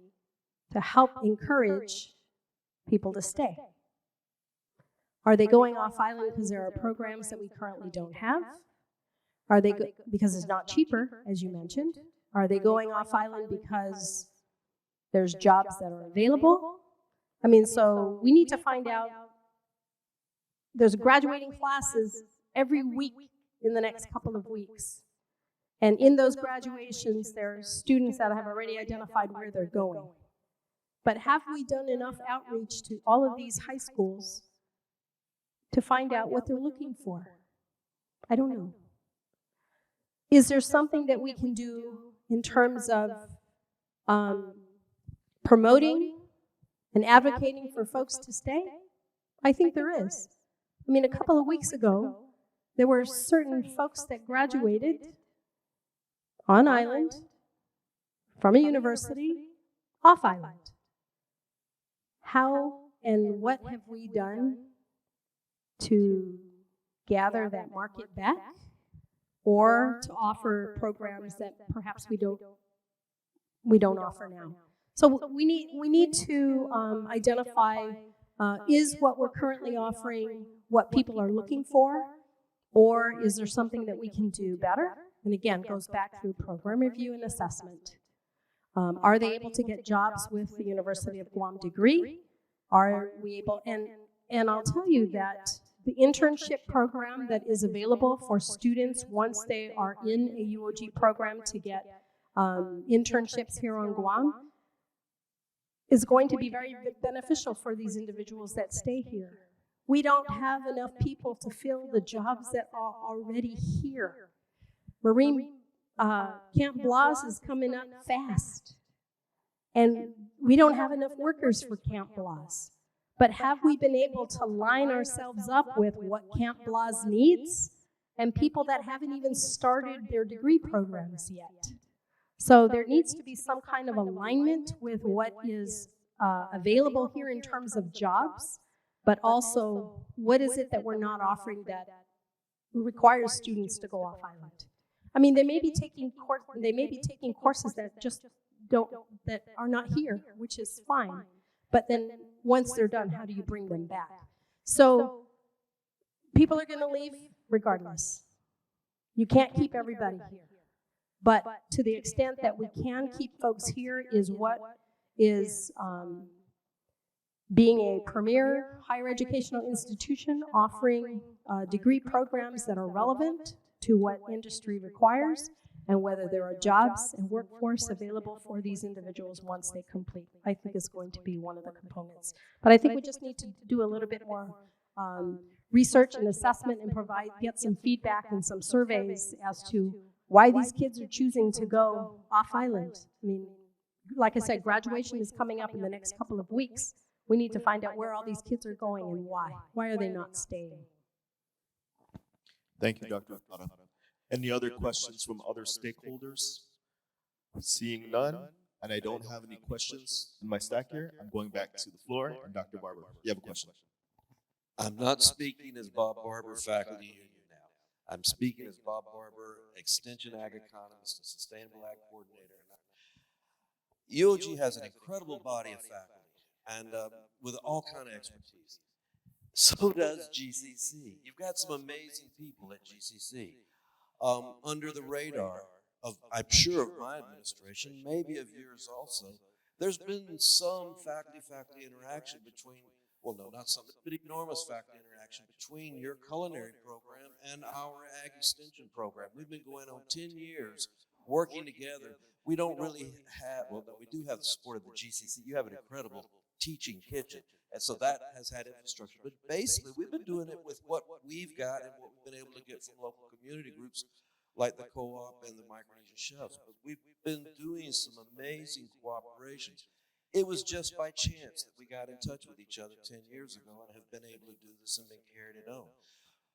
to help encourage people to stay? Are they going off island because there are programs that we currently don't have? Are they because it's not cheaper, as you mentioned? Are they going off island because there's jobs that are available? I mean, so we need to find out. There's graduating classes every week in the next couple of weeks. And in those graduations, there are students that have already identified where they're going. But have we done enough outreach to all of these high schools to find out what they're looking for? I don't know. Is there something that we can do in terms of promoting and advocating for folks to stay? I think there is. I mean, a couple of weeks ago, there were certain folks that graduated on island from a university off island. How and what have we done to gather that market back, or to offer programs that perhaps we don't offer now? So we need to identify, is what we're currently offering what people are looking for, or is there something that we can do better? And again, goes back through program review and assessment. Are they able to get jobs with the University of Guam degree? Are we able, and I'll tell you that the internship program that is available for students once they are in a UOG program to get internships here on Guam is going to be very beneficial for these individuals that stay here. We don't have enough people to fill the jobs that are already here. Marine Camp Blas is coming up fast, and we don't have enough workers for Camp Blas. But have we been able to line ourselves up with what Camp Blas needs and people that haven't even started their degree programs yet? So there needs to be some kind of alignment with what is available here in terms of jobs, but also what is it that we're not offering that requires students to go off island? I mean, they may be taking courses that just that are not here, which is fine. But then once they're done, how do you bring them back? So people are going to leave regardless. You can't keep everybody here. But to the extent that we can keep folks here is what is being a premier higher educational institution offering degree programs that are relevant to what industry requires, and whether there are jobs and workforce available for these individuals once they complete, I think is going to be one of the components. But I think we just need to do a little bit more research and assessment and get some feedback and some surveys as to why these kids are choosing to go off island. I mean, like I said, graduation is coming up in the next couple of weeks. We need to find out where all these kids are going and why. Why are they not staying? Thank you, Dr. Okada. Any other questions from other stakeholders? Seeing none, and I don't have any questions in my stack here, I'm going back to the floor. And Dr. Barber, you have a question? I'm not speaking as Bob Barber, faculty union now. I'm speaking as Bob Barber, Extension Ag Economist and Sustainable Ag Coordinator. UOG has an incredible body of faculty and with all kind of expertise. So does GCC. You've got some amazing people at GCC. Under the radar of, I'm sure, of my administration, maybe of yours also, there's been some faculty interaction between, well, no, not some, but enormous faculty interaction between your culinary program and our ag extension program. We've been going on 10 years working together. We don't really have, well, no, we do have the support of the GCC. You have an incredible teaching kitchen. And so that has had infrastructure. But basically, we've been doing it with what we've got and what we've been able to get from local community groups like the co-op and the Micronesian Chefs. But we've been doing some amazing cooperations. It was just by chance that we got in touch with each other 10 years ago and have been able to do this and been carried it on.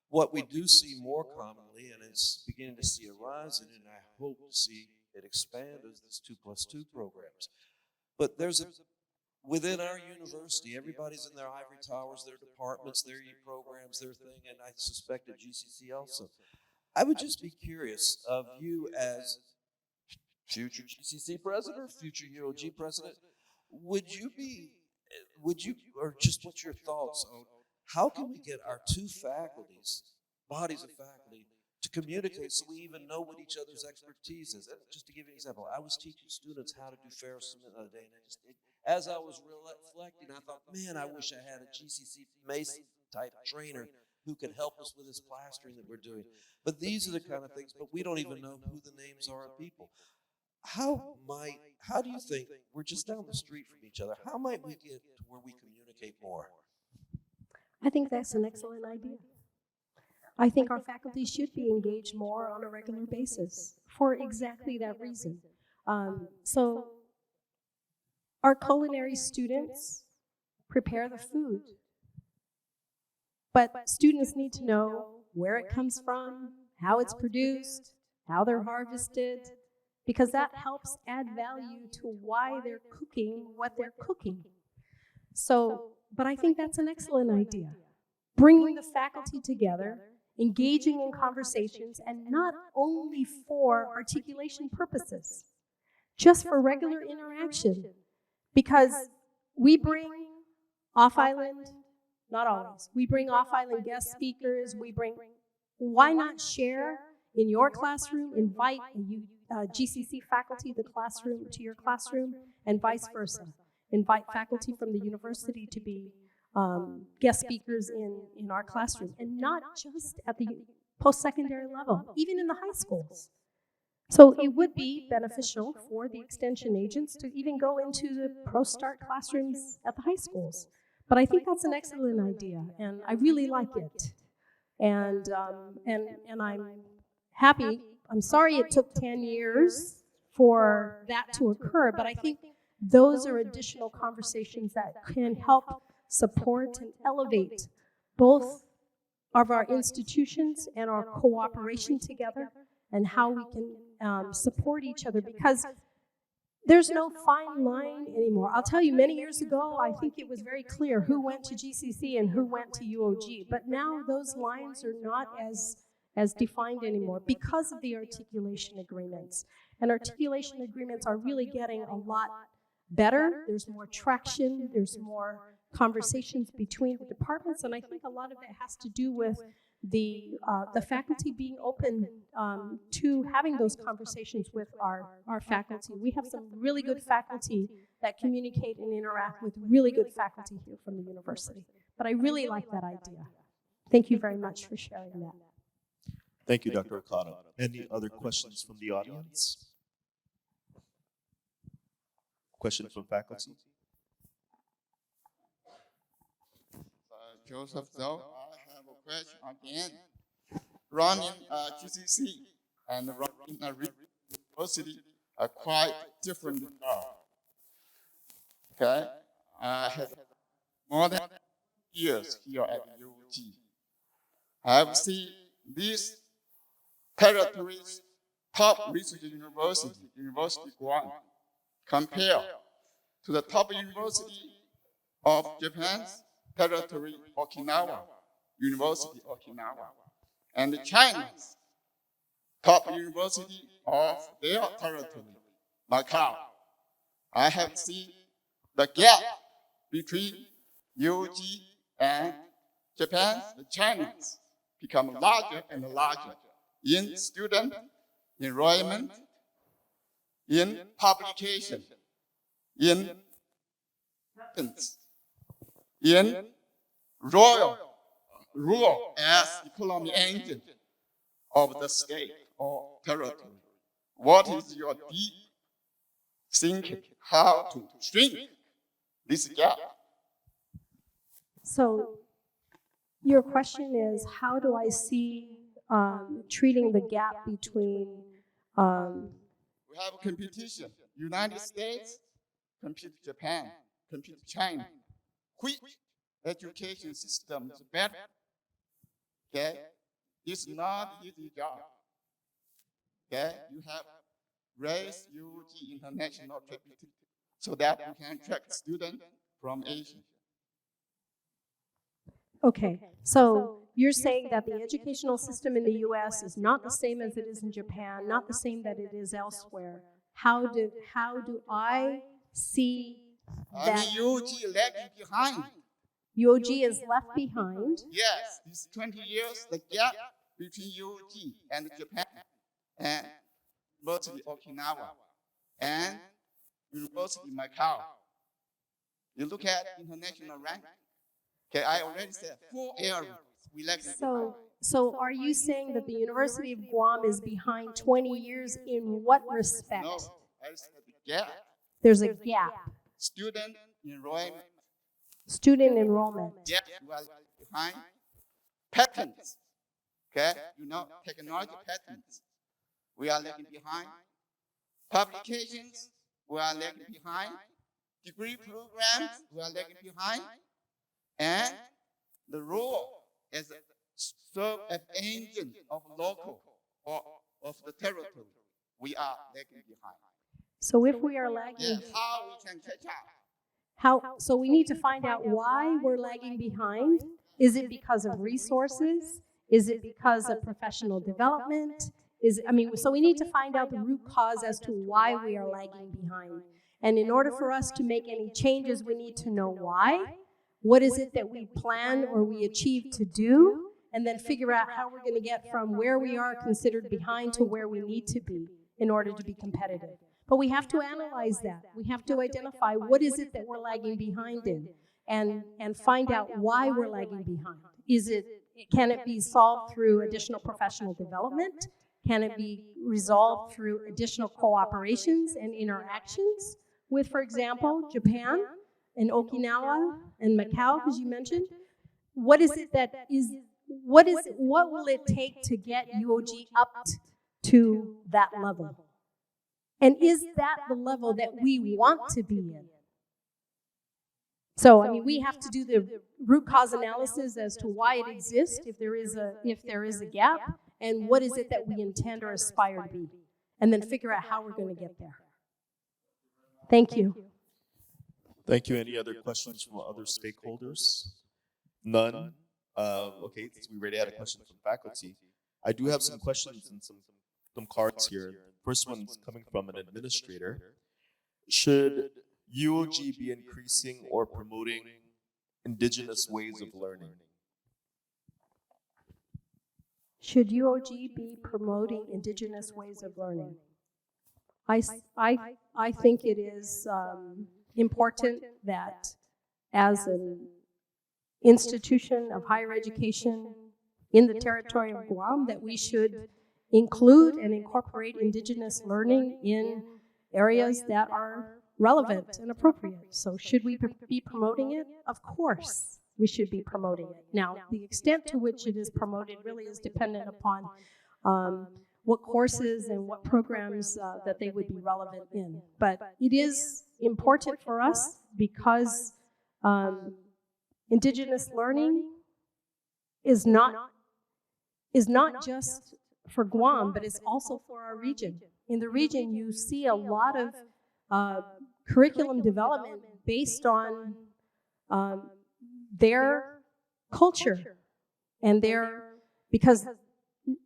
What we do see more commonly, and it's beginning to see a rise in it, and I hope to see it expand, is this 2+2 programs. But there's within our university, everybody's in their ivory towers, their departments, their programs, their thing, and I suspect at GCC also. I would just be curious of you as future GCC president or future UOG president, would you, or just what's your thoughts on how can we get our two faculties, bodies of faculty, to communicate so we even know what each other's expertise is? And just to give you an example, I was teaching students how to do ferrous cement the other day, and as I was reflecting, I thought, man, I wish I had a GCC Mason type trainer who could help us with this plastering that we're doing. But these are the kind of things, but we don't even know who the names are of people. How do you think, we're just down the street from each other, how might we get to where we communicate more? I think that's an excellent idea. I think our faculty should be engaged more on a regular basis for exactly that reason. So our culinary students prepare the food, but students need to know where it comes from, how it's produced, how they're harvested, because that helps add value to why they're cooking what they're cooking. So, but I think that's an excellent idea. Bringing the faculty together, engaging in conversations, and not only for articulation purposes, just for regular interaction. Because we bring off-island, not always, we bring off-island guest speakers, why not share in your classroom, invite GCC faculty to your classroom, and vice versa. Invite faculty from the university to be guest speakers in our classroom, and not just at the post-secondary level, even in the high schools. So it would be beneficial for the extension agents to even go into the pro-start classrooms at the high schools. But I think that's an excellent idea, and I really like it. And I'm happy. I'm sorry it took 10 years for that to occur, but I think those are additional conversations that can help support and elevate both of our institutions and our cooperation together, and how we can support each other, because there's no fine line anymore. I'll tell you, many years ago, I think it was very clear who went to GCC and who went to UOG, but now those lines are not as defined anymore because of the articulation agreements. And articulation agreements are really getting a lot better. There's more traction, there's more conversations between the departments, and I think a lot of it has to do with the faculty being open to having those conversations with our faculty. We have some really good faculty that communicate and interact with really good faculty here from the university. But I really like that idea. Thank you very much for sharing that. Thank you, Dr. Okada. Any other questions from the audience? Question from faculty? Joseph, though, I have a question again. Running GCC and running a university are quite different now. Okay? I have more than years here at UOG. I have seen these territories top research university, University Guam, compared to the top university of Japan's territory, Okinawa, University Okinawa, and China's top university of their territory, Macau. I have seen the gap between UOG and Japan and China become larger and larger in student enrollment, in publication, in patents, in rule as economic engine of the state or territory. What is your deep thinking how to shrink this gap? So your question is, how do I see treating the gap between We have competition. United States compete Japan, compete China. Which education system is better? Okay, it's not easy job. Okay, you have raise UG international capability so that you can attract students from Asia. Okay, so you're saying that the educational system in the US is not the same as it is in Japan, not the same that it is elsewhere. How do I see I that mean, UG lagging behind. UOG is left behind? Yes, these 20 years, the gap between UG and Japan and University Okinawa and University Macau. You look at international ranking. Okay, I already said 4 areas we lack. So are you saying that the University of Guam is behind 20 years in what respect? No, I said the gap. There's a gap. Student enrollment. Student enrollment. Yes, we are behind. Patents. Okay, you know, technology patents. We are lagging behind. Publications, we are lagging behind. Degree programs, we are lagging behind. And the role as serve as engine of local or of the territory, we are lagging behind. So if we are lagging, Yes, how we can catch up? so we need to find out why we're lagging behind. Is it because of resources? Is it because of professional development? So we need to find out the root cause as to why we are lagging behind. And in order for us to make any changes, we need to know why. What is it that we plan or we achieve to do? And then figure out how we're going to get from where we are considered behind to where we need to be in order to be competitive. But we have to analyze that. We have to identify what is it that we're lagging behind in and find out why we're lagging behind. Can it be solved through additional professional development? Can it be resolved through additional cooperations and interactions with, for example, Japan and Okinawa and Macau, as you mentioned? What will it take to get UOG up to that level? And is that the level that we want to be in? So, we have to do the root cause analysis as to why it exists, if there is a gap, and what is it that we intend or aspire to be, and then figure out how we're going to get there. Thank you. Thank you. Any other questions from other stakeholders? None. Okay, so we already had a question from faculty. I do have some questions and some cards here. First one's coming from an administrator. Should UOG be increasing or promoting indigenous ways of learning? Should UOG be promoting indigenous ways of learning? I think it is important that as an institution of higher education in the territory of Guam, that we should include and incorporate indigenous learning in areas that are relevant and appropriate. So should we be promoting it? Of course we should be promoting it. Now, the extent to which it is promoted really is dependent upon what courses and what programs that they would be relevant in. But it is important for us because indigenous learning is not just for Guam, but it's also for our region. In the region, you see a lot of curriculum development based on their culture and because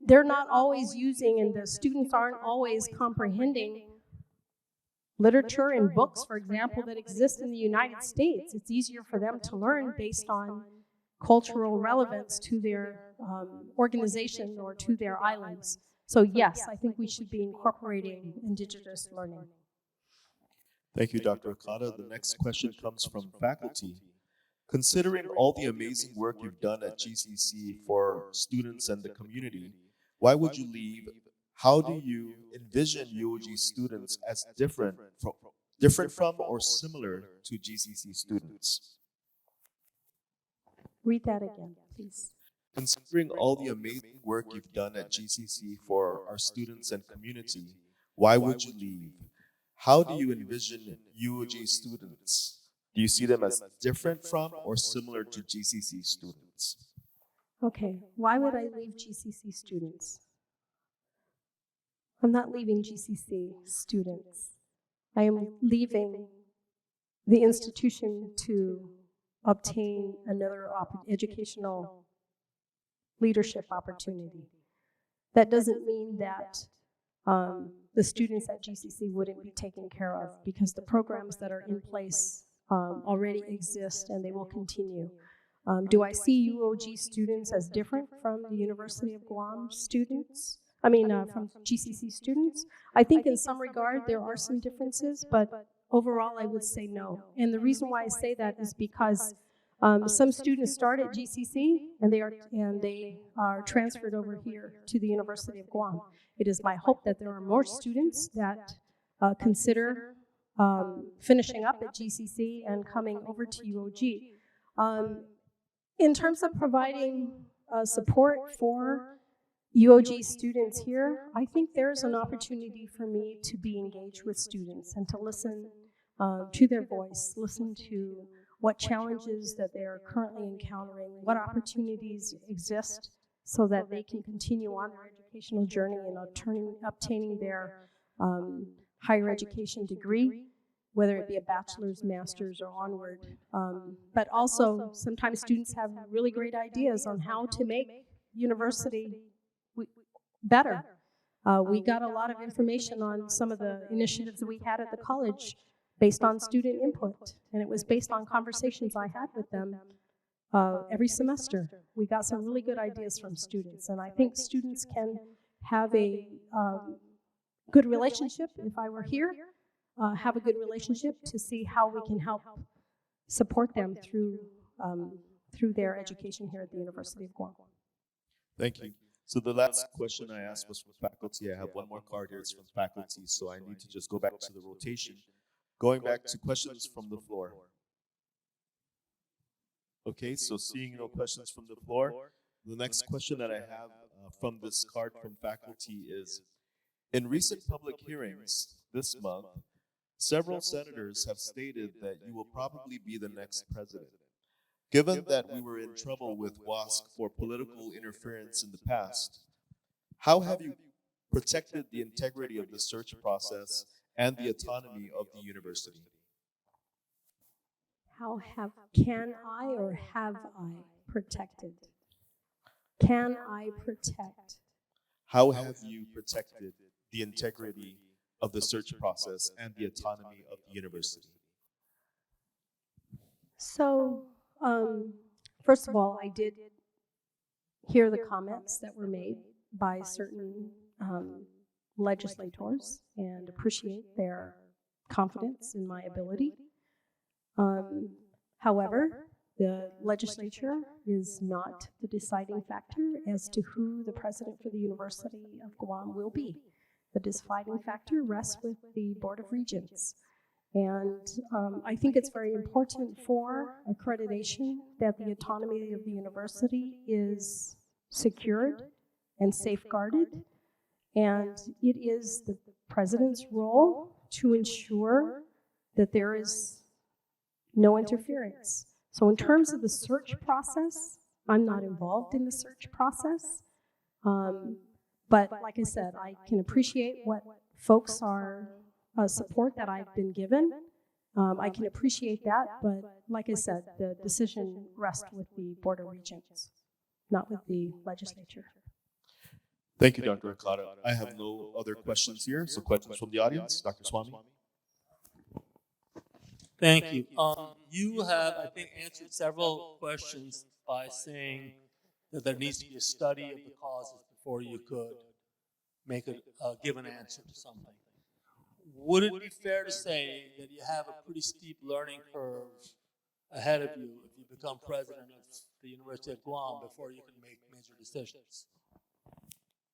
they're not always using, and the students aren't always comprehending literature and books, for example, that exist in the United States. It's easier for them to learn based on cultural relevance to their organization or to their islands. So yes, I think we should be incorporating indigenous learning. Thank you, Dr. Okada. The next question comes from faculty. Considering all the amazing work you've done at GCC for students and the community, why would you leave? How do you envision UOG students as different from or similar to GCC students? Read that again, please. Considering all the amazing work you've done at GCC for our students and community, why would you leave? How do you envision UOG students? Do you see them as different from or similar to GCC students? Okay, why would I leave GCC students? I'm not leaving GCC students. I am leaving the institution to obtain another educational leadership opportunity. That doesn't mean that the students at GCC wouldn't be taken care of, because the programs that are in place already exist and they will continue. Do I see UOG students as different from the University of Guam students? From GCC students? I think in some regard there are some differences, but overall I would say no. And the reason why I say that is because some students start at GCC and they are transferred over here to the University of Guam. It is my hope that there are more students that consider finishing up at GCC and coming over to UOG. In terms of providing support for UOG students here, I think there's an opportunity for me to be engaged with students and to listen to their voice, listen to what challenges that they're currently encountering, what opportunities exist so that they can continue on their educational journey and obtaining their higher education degree, whether it be a bachelor's, master's, or onward. But also, sometimes students have really great ideas on how to make university better. We got a lot of information on some of the initiatives that we had at the college based on student input, and it was based on conversations I had with them every semester. We got some really good ideas from students, and I think students can have a good relationship. If I were here, have a good relationship to see how we can help support them through their education here at the University of Guam. Thank you. So the last question I asked was from faculty. I have one more card here. It's from faculty, so I need to just go back to the rotation. Going back to questions from the floor. Okay, so seeing no questions from the floor, the next question that I have from this card from faculty is, in recent public hearings this month, several senators have stated that you will probably be the next president. Given that we were in trouble with WASC for political interference in the past, how have you protected the integrity of the search process and the autonomy of the university? Can I or have I protected? Can I protect? How have you protected the integrity of the search process and the autonomy of the university? So, first of all, I did hear the comments that were made by certain legislators and appreciate their confidence in my ability. However, the legislature is not the deciding factor as to who the president for the University of Guam will be. The deciding factor rests with the Board of Regents. And I think it's very important for accreditation that the autonomy of the university is secured and safeguarded. And it is the president's role to ensure that there is no interference. So in terms of the search process, I'm not involved in the search process. But like I said, I can appreciate what folks are, support that I've been given. I can appreciate that, but like I said, the decision rests with the Board of Regents, not with the legislature. Thank you, Dr. Okada. I have no other questions here. So questions from the audience, Dr. Swami? Thank you. You have, I think, answered several questions by saying that there needs to be a study of the causes before you could make a give an answer to something. Would it be fair to say that you have a pretty steep learning curve ahead of you if you become president of the University of Guam before you can make major decisions?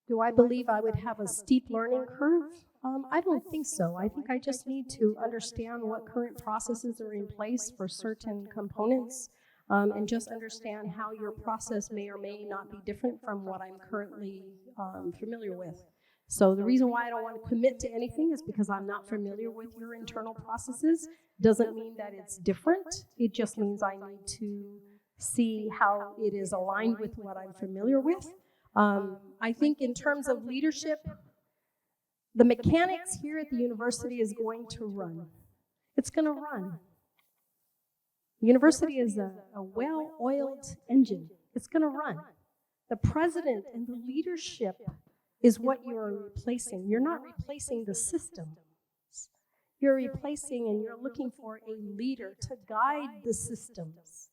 Do I believe I would have a steep learning curve? I don't think so. I think I just need to understand what current processes are in place for certain components, and just understand how your process may or may not be different from what I'm currently familiar with. So the reason why I don't want to commit to anything is because I'm not familiar with your internal processes. Doesn't mean that it's different. It just means I need to see how it is aligned with what I'm familiar with. I think in terms of leadership, the mechanics here at the university is going to run. It's going to run. The university is a well-oiled engine. It's going to run. The president and the leadership is what you are replacing. You're not replacing the system. You're replacing and you're looking for a leader to guide the systems.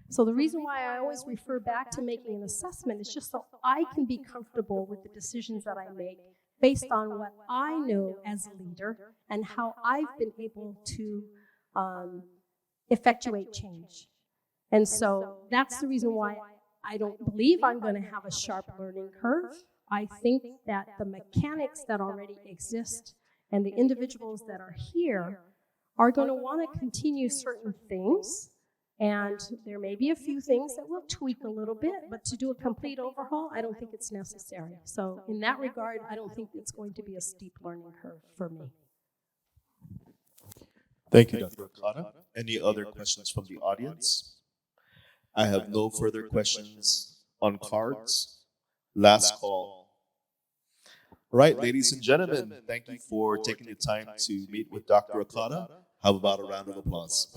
So the reason why I always refer back to making an assessment is just so I can be comfortable with the decisions that I make based on what I know as a leader and how I've been able to effectuate change. And so that's the reason why I don't believe I'm going to have a sharp learning curve. I think that the mechanics that already exist and the individuals that are here are going to want to continue certain things. And there may be a few things that we'll tweak a little bit, but to do a complete overhaul, I don't think it's necessary. So in that regard, I don't think it's going to be a steep learning curve for me. Thank you, Dr. Okada. Any other questions from the audience? I have no further questions on cards. Last call. All right, ladies and gentlemen, thank you for taking the time to meet with Dr. Okada. How about a round of applause?